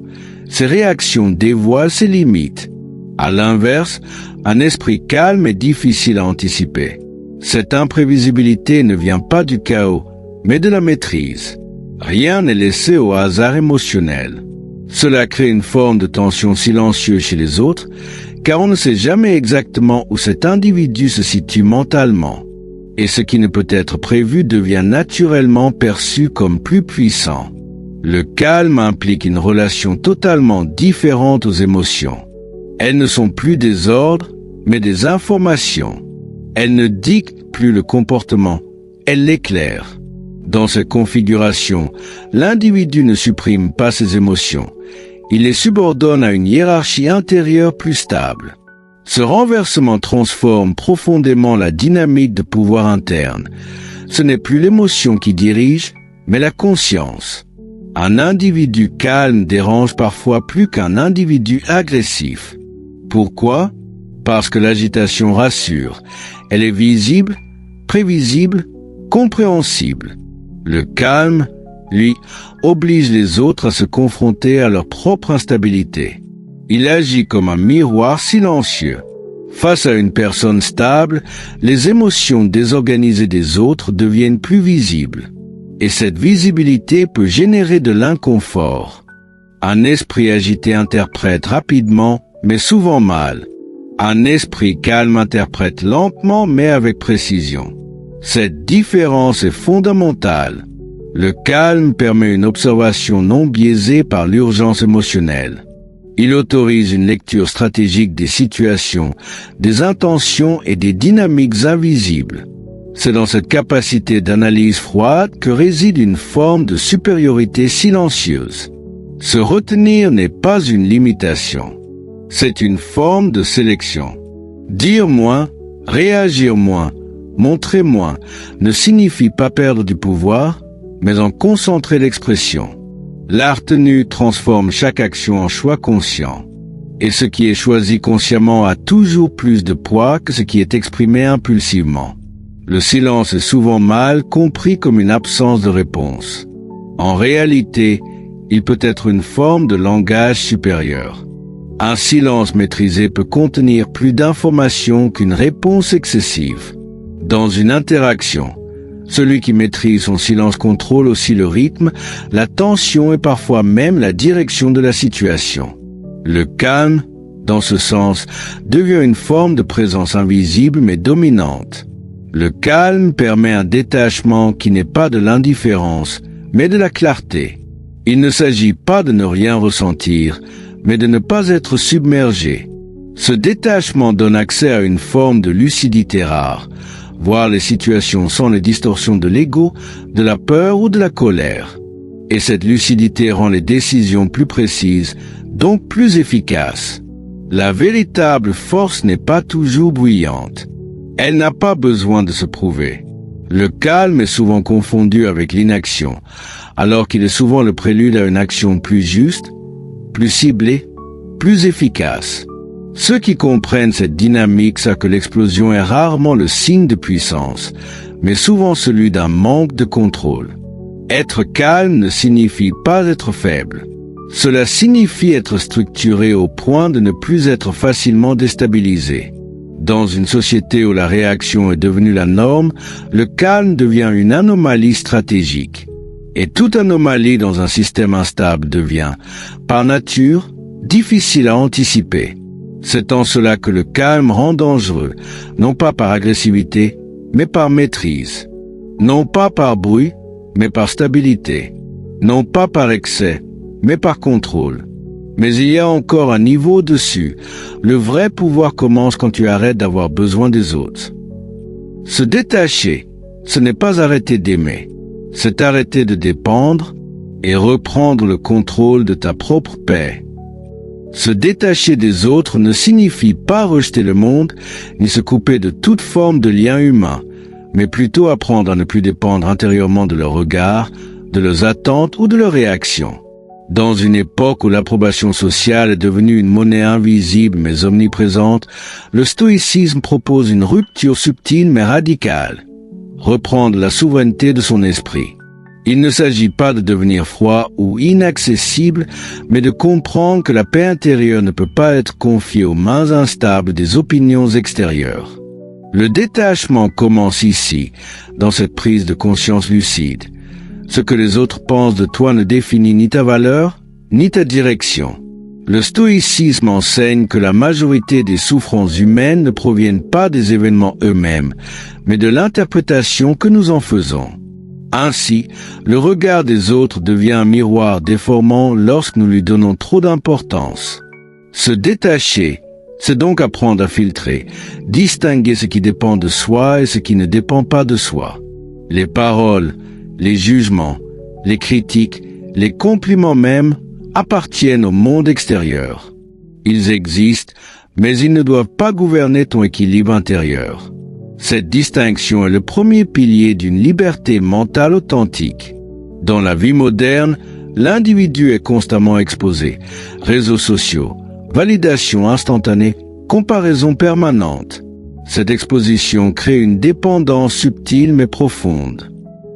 Ses réactions dévoilent ses limites. À l'inverse, un esprit calme est difficile à anticiper. Cette imprévisibilité ne vient pas du chaos, mais de la maîtrise. Rien n'est laissé au hasard émotionnel. Cela crée une forme de tension silencieuse chez les autres, car on ne sait jamais exactement où cet individu se situe mentalement. Et ce qui ne peut être prévu devient naturellement perçu comme plus puissant. Le calme implique une relation totalement différente aux émotions. Elles ne sont plus des ordres, mais des informations. Elles ne dictent plus le comportement, elles l'éclairent. Dans cette configuration, l'individu ne supprime pas ses émotions. Il les subordonne à une hiérarchie intérieure plus stable. Ce renversement transforme profondément la dynamique de pouvoir interne. Ce n'est plus l'émotion qui dirige, mais la conscience. Un individu calme dérange parfois plus qu'un individu agressif. Pourquoi? Parce que l'agitation rassure. Elle est visible, prévisible, compréhensible. Le calme, lui, oblige les autres à se confronter à leur propre instabilité. Il agit comme un miroir silencieux. Face à une personne stable, les émotions désorganisées des autres deviennent plus visibles. Et cette visibilité peut générer de l'inconfort. Un esprit agité interprète rapidement, mais souvent mal. Un esprit calme interprète lentement, mais avec précision. Cette différence est fondamentale. Le calme permet une observation non biaisée par l'urgence émotionnelle. Il autorise une lecture stratégique des situations, des intentions et des dynamiques invisibles. C'est dans cette capacité d'analyse froide que réside une forme de supériorité silencieuse. Se retenir n'est pas une limitation. C'est une forme de sélection. Dire moins, réagir moins, montrer moins ne signifie pas perdre du pouvoir, mais en concentrer l'expression. La retenue transforme chaque action en choix conscient. Et ce qui est choisi consciemment a toujours plus de poids que ce qui est exprimé impulsivement. Le silence est souvent mal compris comme une absence de réponse. En réalité, il peut être une forme de langage supérieur. Un silence maîtrisé peut contenir plus d'informations qu'une réponse excessive. Dans une interaction, celui qui maîtrise son silence contrôle aussi le rythme, la tension et parfois même la direction de la situation. Le calme, dans ce sens, devient une forme de présence invisible mais dominante. Le calme permet un détachement qui n'est pas de l'indifférence, mais de la clarté. Il ne s'agit pas de ne rien ressentir, mais de ne pas être submergé. Ce détachement donne accès à une forme de lucidité rare, voir les situations sans les distorsions de l'ego, de la peur ou de la colère. Et cette lucidité rend les décisions plus précises, donc plus efficaces. La véritable force n'est pas toujours bruyante. Elle n'a pas besoin de se prouver. Le calme est souvent confondu avec l'inaction, alors qu'il est souvent le prélude à une action plus juste, plus ciblée, plus efficace. Ceux qui comprennent cette dynamique savent que l'explosion est rarement le signe de puissance, mais souvent celui d'un manque de contrôle. Être calme ne signifie pas être faible. Cela signifie être structuré au point de ne plus être facilement déstabilisé. Dans une société où la réaction est devenue la norme, le calme devient une anomalie stratégique. Et toute anomalie dans un système instable devient, par nature, difficile à anticiper. C'est en cela que le calme rend dangereux, non pas par agressivité, mais par maîtrise. Non pas par bruit, mais par stabilité. Non pas par excès, mais par contrôle. Mais il y a encore un niveau au-dessus. Le vrai pouvoir commence quand tu arrêtes d'avoir besoin des autres. Se détacher, ce n'est pas arrêter d'aimer. C'est arrêter de dépendre et reprendre le contrôle de ta propre paix. Se détacher des autres ne signifie pas rejeter le monde, ni se couper de toute forme de lien humain, mais plutôt apprendre à ne plus dépendre intérieurement de leurs regards, de leurs attentes ou de leurs réactions. Dans une époque où l'approbation sociale est devenue une monnaie invisible mais omniprésente, le stoïcisme propose une rupture subtile mais radicale. Reprendre la souveraineté de son esprit. Il ne s'agit pas de devenir froid ou inaccessible, mais de comprendre que la paix intérieure ne peut pas être confiée aux mains instables des opinions extérieures. Le détachement commence ici, dans cette prise de conscience lucide. Ce que les autres pensent de toi ne définit ni ta valeur, ni ta direction. Le stoïcisme enseigne que la majorité des souffrances humaines ne proviennent pas des événements eux-mêmes, mais de l'interprétation que nous en faisons. Ainsi, le regard des autres devient un miroir déformant lorsque nous lui donnons trop d'importance. Se détacher, c'est donc apprendre à filtrer, distinguer ce qui dépend de soi et ce qui ne dépend pas de soi. Les paroles, les jugements, les critiques, les compliments même appartiennent au monde extérieur. Ils existent, mais ils ne doivent pas gouverner ton équilibre intérieur. Cette distinction est le premier pilier d'une liberté mentale authentique. Dans la vie moderne, l'individu est constamment exposé. Réseaux sociaux, validation instantanée, comparaison permanente. Cette exposition crée une dépendance subtile mais profonde.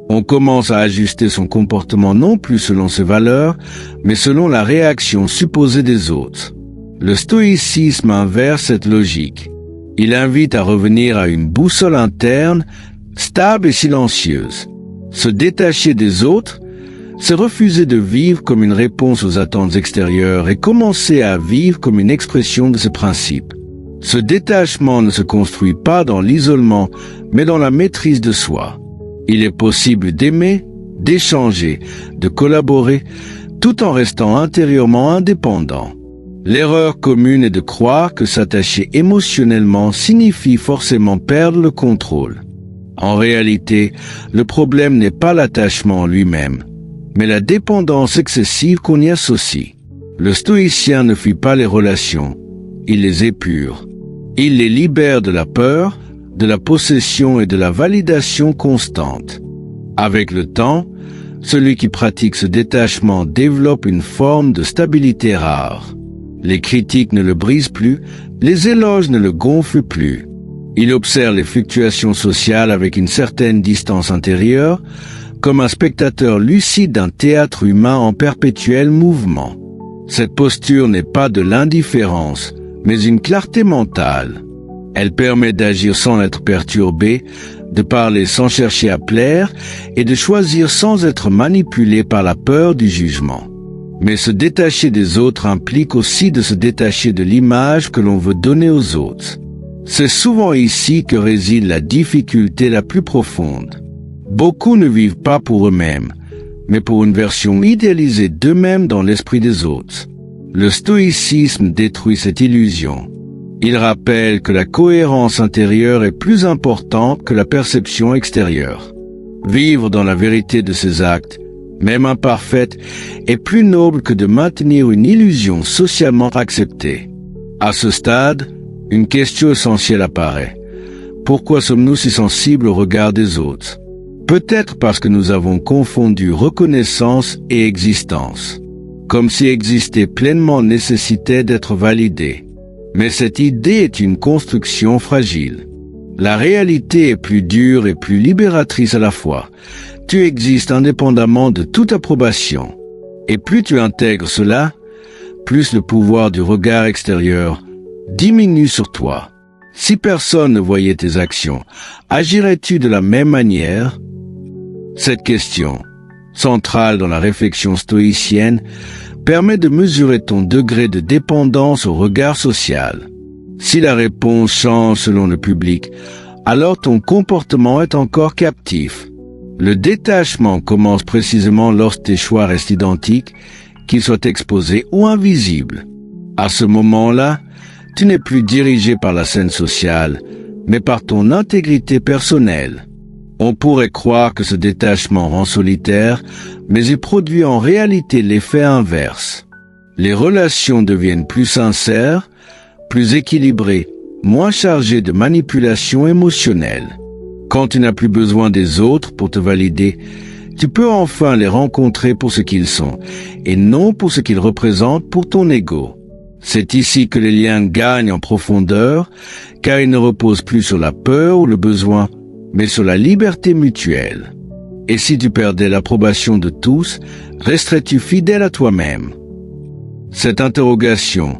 On commence à ajuster son comportement non plus selon ses valeurs, mais selon la réaction supposée des autres. Le stoïcisme inverse cette logique. Il invite à revenir à une boussole interne, stable et silencieuse. Se détacher des autres, c'est refuser de vivre comme une réponse aux attentes extérieures et commencer à vivre comme une expression de ses principes. Ce détachement ne se construit pas dans l'isolement, mais dans la maîtrise de soi. Il est possible d'aimer, d'échanger, de collaborer, tout en restant intérieurement indépendant. L'erreur commune est de croire que s'attacher émotionnellement signifie forcément perdre le contrôle. En réalité, le problème n'est pas l'attachement en lui-même, mais la dépendance excessive qu'on y associe. Le stoïcien ne fuit pas les relations, il les épure. Il les libère de la peur, de la possession et de la validation constante. Avec le temps, celui qui pratique ce détachement développe une forme de stabilité rare. Les critiques ne le brisent plus, les éloges ne le gonflent plus. Il observe les fluctuations sociales avec une certaine distance intérieure, comme un spectateur lucide d'un théâtre humain en perpétuel mouvement. Cette posture n'est pas de l'indifférence, mais une clarté mentale. Elle permet d'agir sans être perturbé, de parler sans chercher à plaire et de choisir sans être manipulé par la peur du jugement. Mais se détacher des autres implique aussi de se détacher de l'image que l'on veut donner aux autres. C'est souvent ici que réside la difficulté la plus profonde. Beaucoup ne vivent pas pour eux-mêmes, mais pour une version idéalisée d'eux-mêmes dans l'esprit des autres. Le stoïcisme détruit cette illusion. Il rappelle que la cohérence intérieure est plus importante que la perception extérieure. Vivre dans la vérité de ses actes, même imparfaite, est plus noble que de maintenir une illusion socialement acceptée. À ce stade, une question essentielle apparaît. Pourquoi sommes-nous si sensibles au regard des autres? Peut-être parce que nous avons confondu reconnaissance et existence. Comme si exister pleinement nécessitait d'être validé. Mais cette idée est une construction fragile. La réalité est plus dure et plus libératrice à la fois. Tu existes indépendamment de toute approbation. Et plus tu intègres cela, plus le pouvoir du regard extérieur diminue sur toi. Si personne ne voyait tes actions, agirais-tu de la même manière? Cette question, centrale dans la réflexion stoïcienne, permet de mesurer ton degré de dépendance au regard social. Si la réponse change selon le public, alors ton comportement est encore captif. Le détachement commence précisément lorsque tes choix restent identiques, qu'ils soient exposés ou invisibles. À ce moment-là, tu n'es plus dirigé par la scène sociale, mais par ton intégrité personnelle. On pourrait croire que ce détachement rend solitaire, mais il produit en réalité l'effet inverse. Les relations deviennent plus sincères, plus équilibrées, moins chargées de manipulation émotionnelle. Quand tu n'as plus besoin des autres pour te valider, tu peux enfin les rencontrer pour ce qu'ils sont, et non pour ce qu'ils représentent pour ton ego. C'est ici que les liens gagnent en profondeur, car ils ne reposent plus sur la peur ou le besoin, mais sur la liberté mutuelle. Et si tu perdais l'approbation de tous, resterais-tu fidèle à toi-même? Cette interrogation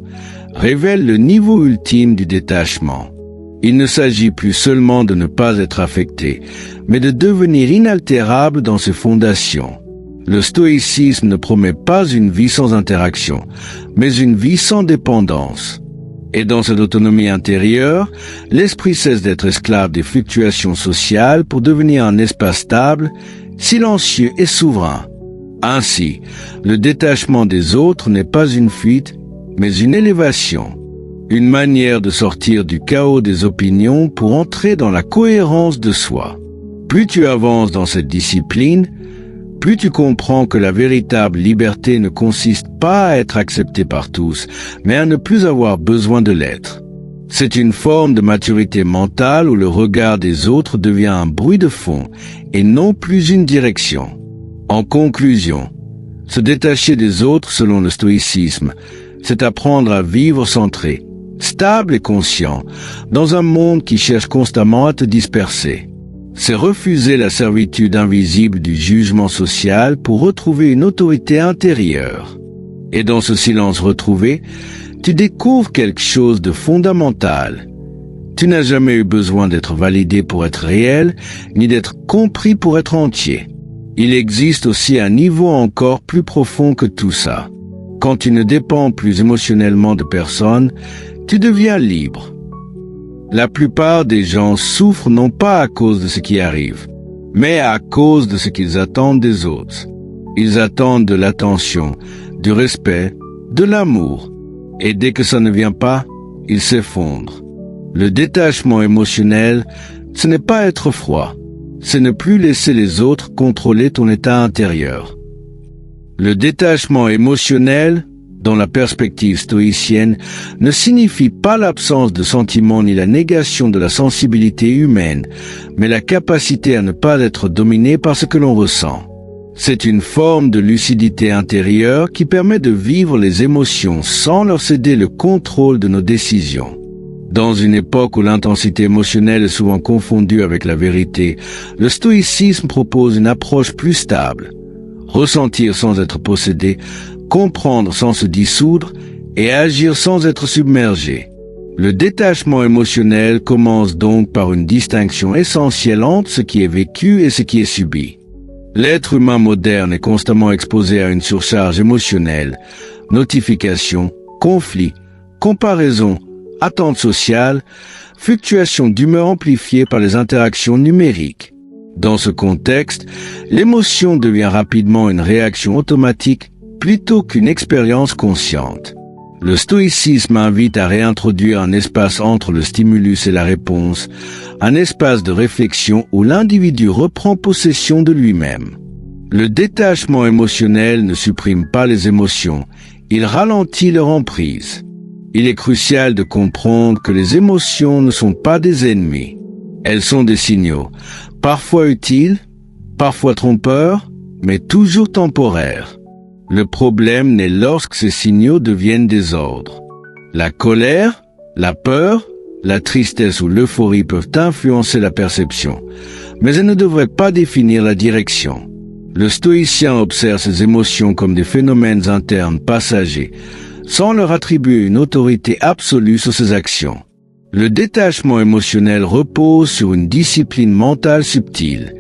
révèle le niveau ultime du détachement. Il ne s'agit plus seulement de ne pas être affecté, mais de devenir inaltérable dans ses fondations. Le stoïcisme ne promet pas une vie sans interaction, mais une vie sans dépendance. Et dans cette autonomie intérieure, l'esprit cesse d'être esclave des fluctuations sociales pour devenir un espace stable, silencieux et souverain. Ainsi, le détachement des autres n'est pas une fuite, mais une élévation. Une manière de sortir du chaos des opinions pour entrer dans la cohérence de soi. Plus tu avances dans cette discipline, plus tu comprends que la véritable liberté ne consiste pas à être accepté par tous, mais à ne plus avoir besoin de l'être. C'est une forme de maturité mentale où le regard des autres devient un bruit de fond et non plus une direction. En conclusion, se détacher des autres selon le stoïcisme, c'est apprendre à vivre centré, stable et conscient, dans un monde qui cherche constamment à te disperser. C'est refuser la servitude invisible du jugement social pour retrouver une autorité intérieure. Et dans ce silence retrouvé, tu découvres quelque chose de fondamental. Tu n'as jamais eu besoin d'être validé pour être réel, ni d'être compris pour être entier. Il existe aussi un niveau encore plus profond que tout ça. Quand tu ne dépends plus émotionnellement de personne, tu deviens libre. La plupart des gens souffrent non pas à cause de ce qui arrive, mais à cause de ce qu'ils attendent des autres. Ils attendent de l'attention, du respect, de l'amour. Et dès que ça ne vient pas, ils s'effondrent. Le détachement émotionnel, ce n'est pas être froid. C'est ne plus laisser les autres contrôler ton état intérieur. Le détachement émotionnel, dans la perspective stoïcienne, ne signifie pas l'absence de sentiments ni la négation de la sensibilité humaine, mais la capacité à ne pas être dominé par ce que l'on ressent. C'est une forme de lucidité intérieure qui permet de vivre les émotions sans leur céder le contrôle de nos décisions. Dans une époque où l'intensité émotionnelle est souvent confondue avec la vérité, le stoïcisme propose une approche plus stable. Ressentir sans être possédé, comprendre sans se dissoudre et agir sans être submergé. Le détachement émotionnel commence donc par une distinction essentielle entre ce qui est vécu et ce qui est subi. L'être humain moderne est constamment exposé à une surcharge émotionnelle, notifications, conflits, comparaisons, attentes sociales, fluctuations d'humeur amplifiées par les interactions numériques. Dans ce contexte, l'émotion devient rapidement une réaction automatique plutôt qu'une expérience consciente. Le stoïcisme invite à réintroduire un espace entre le stimulus et la réponse, un espace de réflexion où l'individu reprend possession de lui-même. Le détachement émotionnel ne supprime pas les émotions, il ralentit leur emprise. Il est crucial de comprendre que les émotions ne sont pas des ennemis. Elles sont des signaux, parfois utiles, parfois trompeurs, mais toujours temporaires. Le problème naît lorsque ces signaux deviennent des ordres. La colère, la peur, la tristesse ou l'euphorie peuvent influencer la perception, mais elles ne devraient pas définir la direction. Le stoïcien observe ces émotions comme des phénomènes internes passagers, sans leur attribuer une autorité absolue sur ses actions. Le détachement émotionnel repose sur une discipline mentale subtile,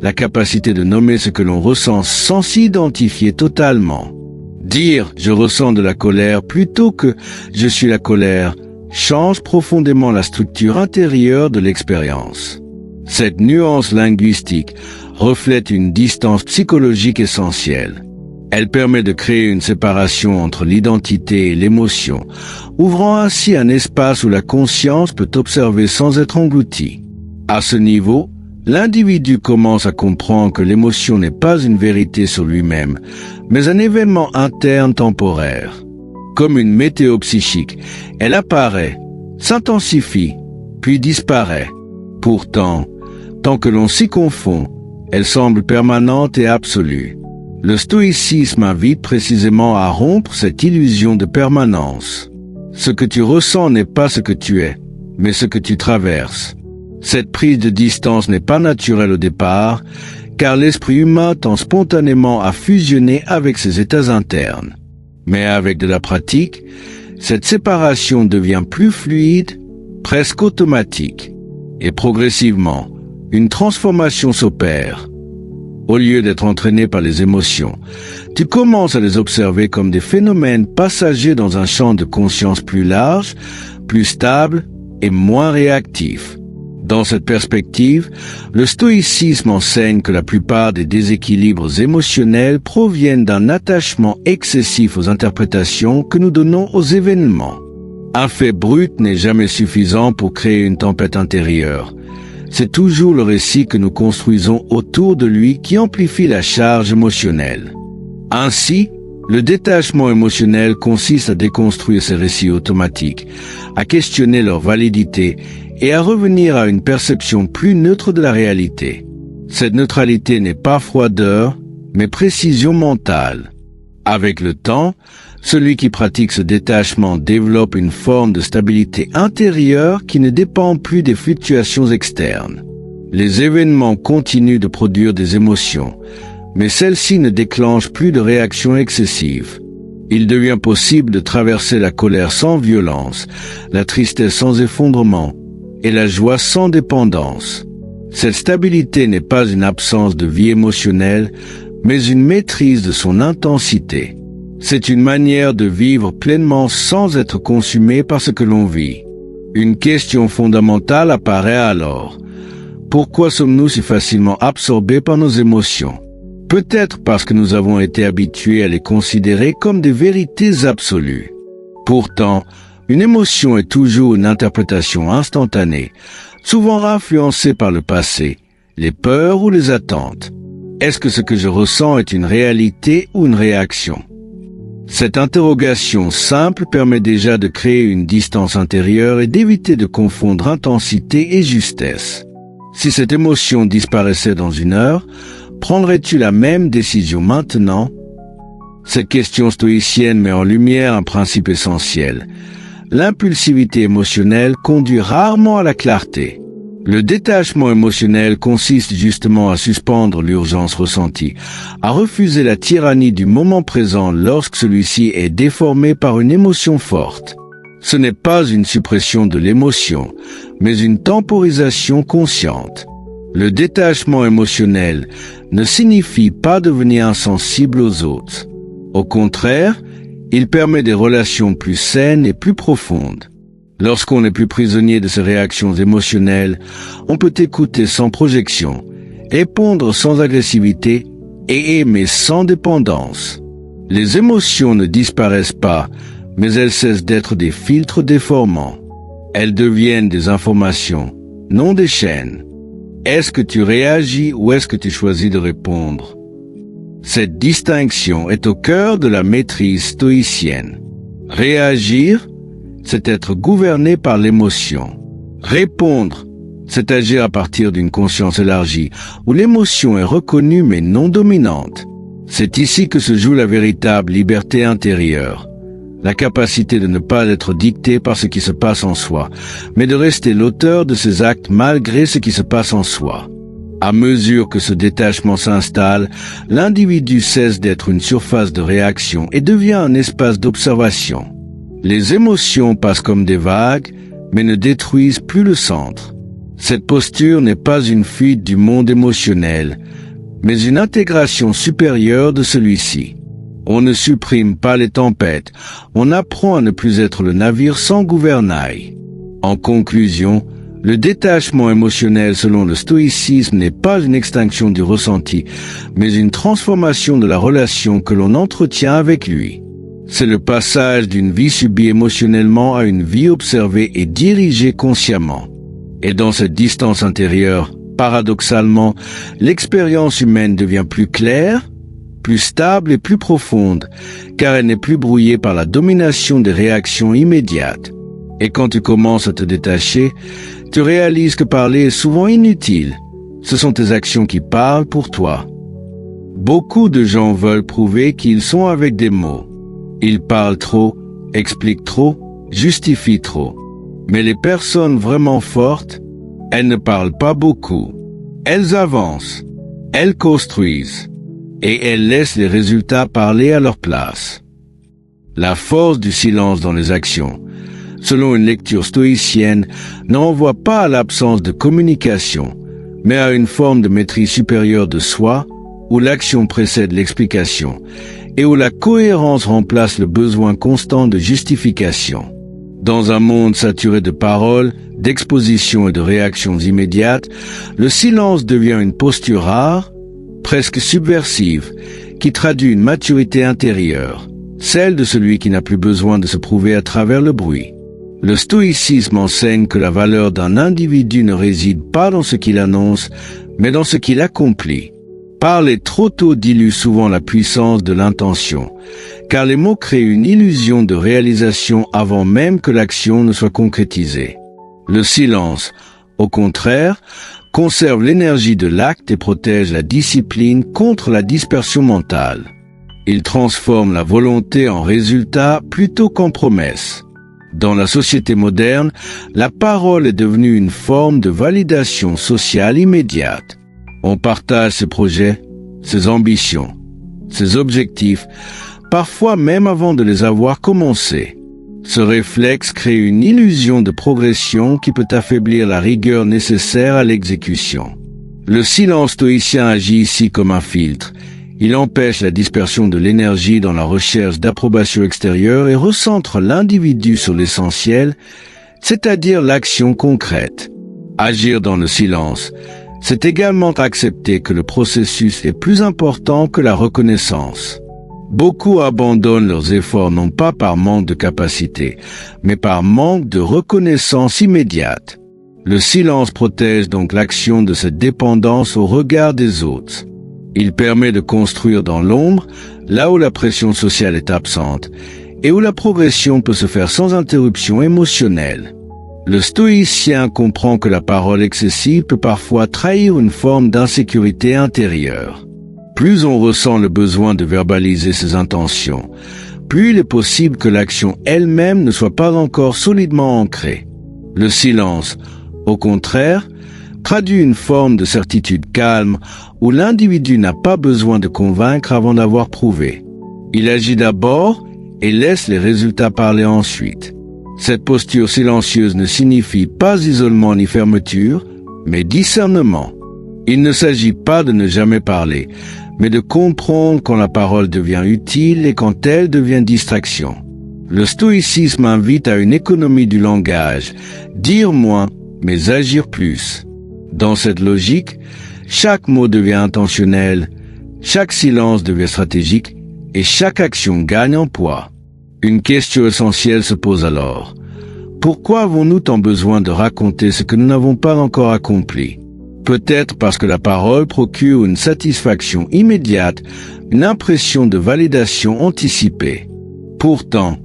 la capacité de nommer ce que l'on ressent sans s'identifier totalement. Dire « je ressens de la colère » plutôt que « je suis la colère » change profondément la structure intérieure de l'expérience. Cette nuance linguistique reflète une distance psychologique essentielle. Elle permet de créer une séparation entre l'identité et l'émotion, ouvrant ainsi un espace où la conscience peut observer sans être engloutie. À ce niveau, l'individu commence à comprendre que l'émotion n'est pas une vérité sur lui-même, mais un événement interne temporaire. Comme une météo psychique, elle apparaît, s'intensifie, puis disparaît. Pourtant, tant que l'on s'y confond, elle semble permanente et absolue. Le stoïcisme invite précisément à rompre cette illusion de permanence. Ce que tu ressens n'est pas ce que tu es, mais ce que tu traverses. Cette prise de distance n'est pas naturelle au départ, car l'esprit humain tend spontanément à fusionner avec ses états internes. Mais avec de la pratique, cette séparation devient plus fluide, presque automatique. Et progressivement, une transformation s'opère. Au lieu d'être entraîné par les émotions, tu commences à les observer comme des phénomènes passagers dans un champ de conscience plus large, plus stable et moins réactif. Dans cette perspective, le stoïcisme enseigne que la plupart des déséquilibres émotionnels proviennent d'un attachement excessif aux interprétations que nous donnons aux événements. Un fait brut n'est jamais suffisant pour créer une tempête intérieure. C'est toujours le récit que nous construisons autour de lui qui amplifie la charge émotionnelle. Ainsi, le détachement émotionnel consiste à déconstruire ces récits automatiques, à questionner leur validité et à revenir à une perception plus neutre de la réalité. Cette neutralité n'est pas froideur, mais précision mentale. Avec le temps, celui qui pratique ce détachement développe une forme de stabilité intérieure qui ne dépend plus des fluctuations externes. Les événements continuent de produire des émotions, mais celles-ci ne déclenchent plus de réactions excessives. Il devient possible de traverser la colère sans violence, la tristesse sans effondrement et la joie sans dépendance. Cette stabilité n'est pas une absence de vie émotionnelle, mais une maîtrise de son intensité. C'est une manière de vivre pleinement sans être consumé par ce que l'on vit. Une question fondamentale apparaît alors. Pourquoi sommes-nous si facilement absorbés par nos émotions? Peut-être parce que nous avons été habitués à les considérer comme des vérités absolues. Pourtant, une émotion est toujours une interprétation instantanée, souvent influencée par le passé, les peurs ou les attentes. Est-ce que ce que je ressens est une réalité ou une réaction? Cette interrogation simple permet déjà de créer une distance intérieure et d'éviter de confondre intensité et justesse. Si cette émotion disparaissait dans 1 heure, prendrais-tu la même décision maintenant? Cette question stoïcienne met en lumière un principe essentiel. L'impulsivité émotionnelle conduit rarement à la clarté. Le détachement émotionnel consiste justement à suspendre l'urgence ressentie, à refuser la tyrannie du moment présent lorsque celui-ci est déformé par une émotion forte. Ce n'est pas une suppression de l'émotion, mais une temporisation consciente. Le détachement émotionnel ne signifie pas devenir insensible aux autres. Au contraire, il permet des relations plus saines et plus profondes. Lorsqu'on n'est plus prisonnier de ses réactions émotionnelles, on peut écouter sans projection, répondre sans agressivité et aimer sans dépendance. Les émotions ne disparaissent pas, mais elles cessent d'être des filtres déformants. Elles deviennent des informations, non des chaînes. Est-ce que tu réagis ou est-ce que tu choisis de répondre? Cette distinction est au cœur de la maîtrise stoïcienne. Réagir, c'est être gouverné par l'émotion. Répondre, c'est agir à partir d'une conscience élargie, où l'émotion est reconnue mais non dominante. C'est ici que se joue la véritable liberté intérieure. La capacité de ne pas être dicté par ce qui se passe en soi, mais de rester l'auteur de ses actes malgré ce qui se passe en soi. À mesure que ce détachement s'installe, l'individu cesse d'être une surface de réaction et devient un espace d'observation. Les émotions passent comme des vagues, mais ne détruisent plus le centre. Cette posture n'est pas une fuite du monde émotionnel, mais une intégration supérieure de celui-ci. On ne supprime pas les tempêtes, on apprend à ne plus être le navire sans gouvernail. En conclusion, le détachement émotionnel selon le stoïcisme n'est pas une extinction du ressenti, mais une transformation de la relation que l'on entretient avec lui. C'est le passage d'une vie subie émotionnellement à une vie observée et dirigée consciemment. Et dans cette distance intérieure, paradoxalement, l'expérience humaine devient plus claire, plus stable et plus profonde, car elle n'est plus brouillée par la domination des réactions immédiates. Et quand tu commences à te détacher, tu réalises que parler est souvent inutile. Ce sont tes actions qui parlent pour toi. Beaucoup de gens veulent prouver qu'ils sont avec des mots. Ils parlent trop, expliquent trop, justifient trop. Mais les personnes vraiment fortes, elles ne parlent pas beaucoup. Elles avancent, elles construisent, et elles laissent les résultats parler à leur place. La force du silence dans les actions, selon une lecture stoïcienne, ne renvoie pas à l'absence de communication, mais à une forme de maîtrise supérieure de soi, où l'action précède l'explication, et où la cohérence remplace le besoin constant de justification. Dans un monde saturé de paroles, d'expositions et de réactions immédiates, le silence devient une posture rare, presque subversive, qui traduit une maturité intérieure, celle de celui qui n'a plus besoin de se prouver à travers le bruit. Le stoïcisme enseigne que la valeur d'un individu ne réside pas dans ce qu'il annonce, mais dans ce qu'il accomplit. Parler trop tôt dilue souvent la puissance de l'intention, car les mots créent une illusion de réalisation avant même que l'action ne soit concrétisée. Le silence, au contraire, conserve l'énergie de l'acte et protège la discipline contre la dispersion mentale. Il transforme la volonté en résultat plutôt qu'en promesse. Dans la société moderne, la parole est devenue une forme de validation sociale immédiate. On partage ses projets, ses ambitions, ses objectifs, parfois même avant de les avoir commencés. Ce réflexe crée une illusion de progression qui peut affaiblir la rigueur nécessaire à l'exécution. Le silence stoïcien agit ici comme un filtre. Il empêche la dispersion de l'énergie dans la recherche d'approbation extérieure et recentre l'individu sur l'essentiel, c'est-à-dire l'action concrète. Agir dans le silence, c'est également accepter que le processus est plus important que la reconnaissance. Beaucoup abandonnent leurs efforts non pas par manque de capacité, mais par manque de reconnaissance immédiate. Le silence protège donc l'action de cette dépendance au regard des autres. Il permet de construire dans l'ombre, là où la pression sociale est absente, et où la progression peut se faire sans interruption émotionnelle. Le stoïcien comprend que la parole excessive peut parfois trahir une forme d'insécurité intérieure. Plus on ressent le besoin de verbaliser ses intentions, plus il est possible que l'action elle-même ne soit pas encore solidement ancrée. Le silence, au contraire, traduit une forme de certitude calme où l'individu n'a pas besoin de convaincre avant d'avoir prouvé. Il agit d'abord et laisse les résultats parler ensuite. Cette posture silencieuse ne signifie pas isolement ni fermeture, mais discernement. Il ne s'agit pas de ne jamais parler, mais de comprendre quand la parole devient utile et quand elle devient distraction. Le stoïcisme invite à une économie du langage, dire moins, mais agir plus. Dans cette logique, chaque mot devient intentionnel, chaque silence devient stratégique et chaque action gagne en poids. Une question essentielle se pose alors. Pourquoi avons-nous tant besoin de raconter ce que nous n'avons pas encore accompli ? Peut-être parce que la parole procure une satisfaction immédiate, une impression de validation anticipée. Pourtant,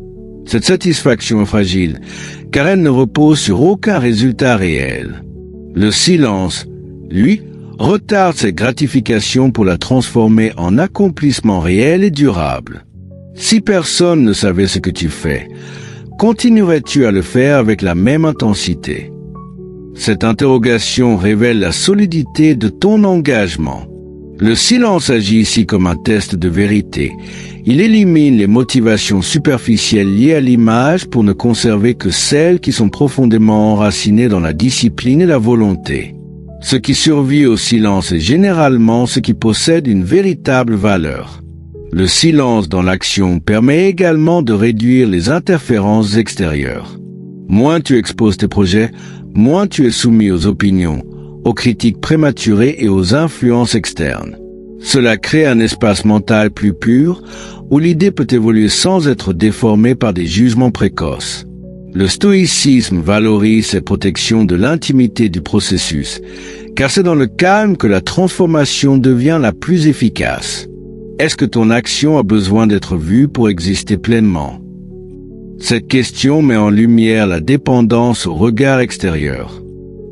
cette satisfaction est fragile, car elle ne repose sur aucun résultat réel. Le silence, lui, retarde cette gratification pour la transformer en accomplissement réel et durable. Si personne ne savait ce que tu fais, continuerais-tu à le faire avec la même intensité ? Cette interrogation révèle la solidité de ton engagement. Le silence agit ici comme un test de vérité. Il élimine les motivations superficielles liées à l'image pour ne conserver que celles qui sont profondément enracinées dans la discipline et la volonté. Ce qui survit au silence est généralement ce qui possède une véritable valeur. Le silence dans l'action permet également de réduire les interférences extérieures. Moins tu exposes tes projets, moins tu es soumis aux opinions, aux critiques prématurées et aux influences externes. Cela crée un espace mental plus pur, où l'idée peut évoluer sans être déformée par des jugements précoces. Le stoïcisme valorise cette protection de l'intimité du processus, car c'est dans le calme que la transformation devient la plus efficace. Est-ce que ton action a besoin d'être vue pour exister pleinement ? Cette question met en lumière la dépendance au regard extérieur.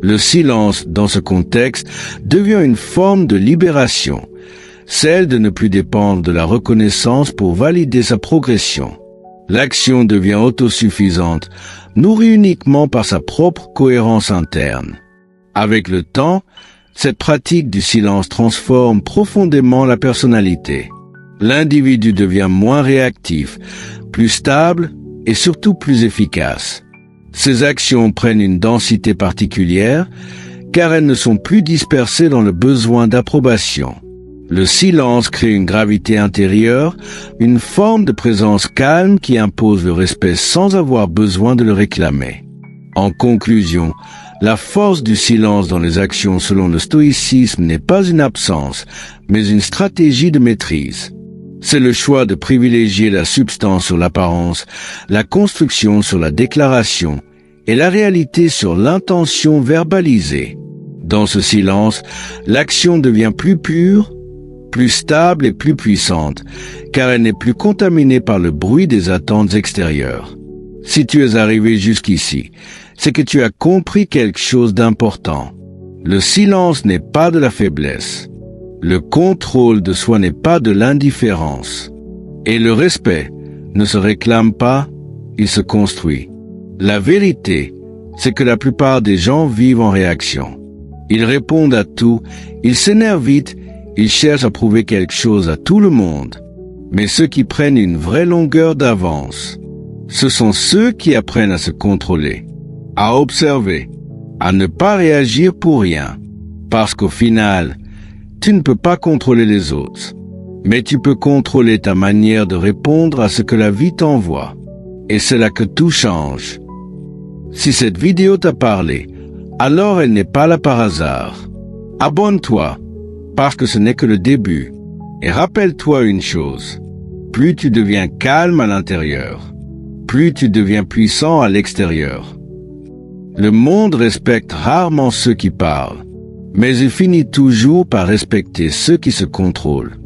Le silence, dans ce contexte, devient une forme de libération, celle de ne plus dépendre de la reconnaissance pour valider sa progression. L'action devient autosuffisante, nourrie uniquement par sa propre cohérence interne. Avec le temps, cette pratique du silence transforme profondément la personnalité. L'individu devient moins réactif, plus stable et surtout plus efficace. Ses actions prennent une densité particulière, car elles ne sont plus dispersées dans le besoin d'approbation. Le silence crée une gravité intérieure, une forme de présence calme qui impose le respect sans avoir besoin de le réclamer. En conclusion, la force du silence dans les actions selon le stoïcisme n'est pas une absence, mais une stratégie de maîtrise. C'est le choix de privilégier la substance sur l'apparence, la construction sur la déclaration et la réalité sur l'intention verbalisée. Dans ce silence, l'action devient plus pure, plus stable et plus puissante, car elle n'est plus contaminée par le bruit des attentes extérieures. Si tu es arrivé jusqu'ici, c'est que tu as compris quelque chose d'important. Le silence n'est pas de la faiblesse. Le contrôle de soi n'est pas de l'indifférence. Et le respect ne se réclame pas, il se construit. La vérité, c'est que la plupart des gens vivent en réaction. Ils répondent à tout, ils s'énervent vite, ils cherchent à prouver quelque chose à tout le monde. Mais ceux qui prennent une vraie longueur d'avance, ce sont ceux qui apprennent à se contrôler, à observer, à ne pas réagir pour rien. Parce qu'au final, tu ne peux pas contrôler les autres, mais tu peux contrôler ta manière de répondre à ce que la vie t'envoie. Et c'est là que tout change. Si cette vidéo t'a parlé, alors elle n'est pas là par hasard. Abonne-toi, parce que ce n'est que le début. Et rappelle-toi une chose, plus tu deviens calme à l'intérieur, plus tu deviens puissant à l'extérieur. Le monde respecte rarement ceux qui parlent, mais il finit toujours par respecter ceux qui se contrôlent.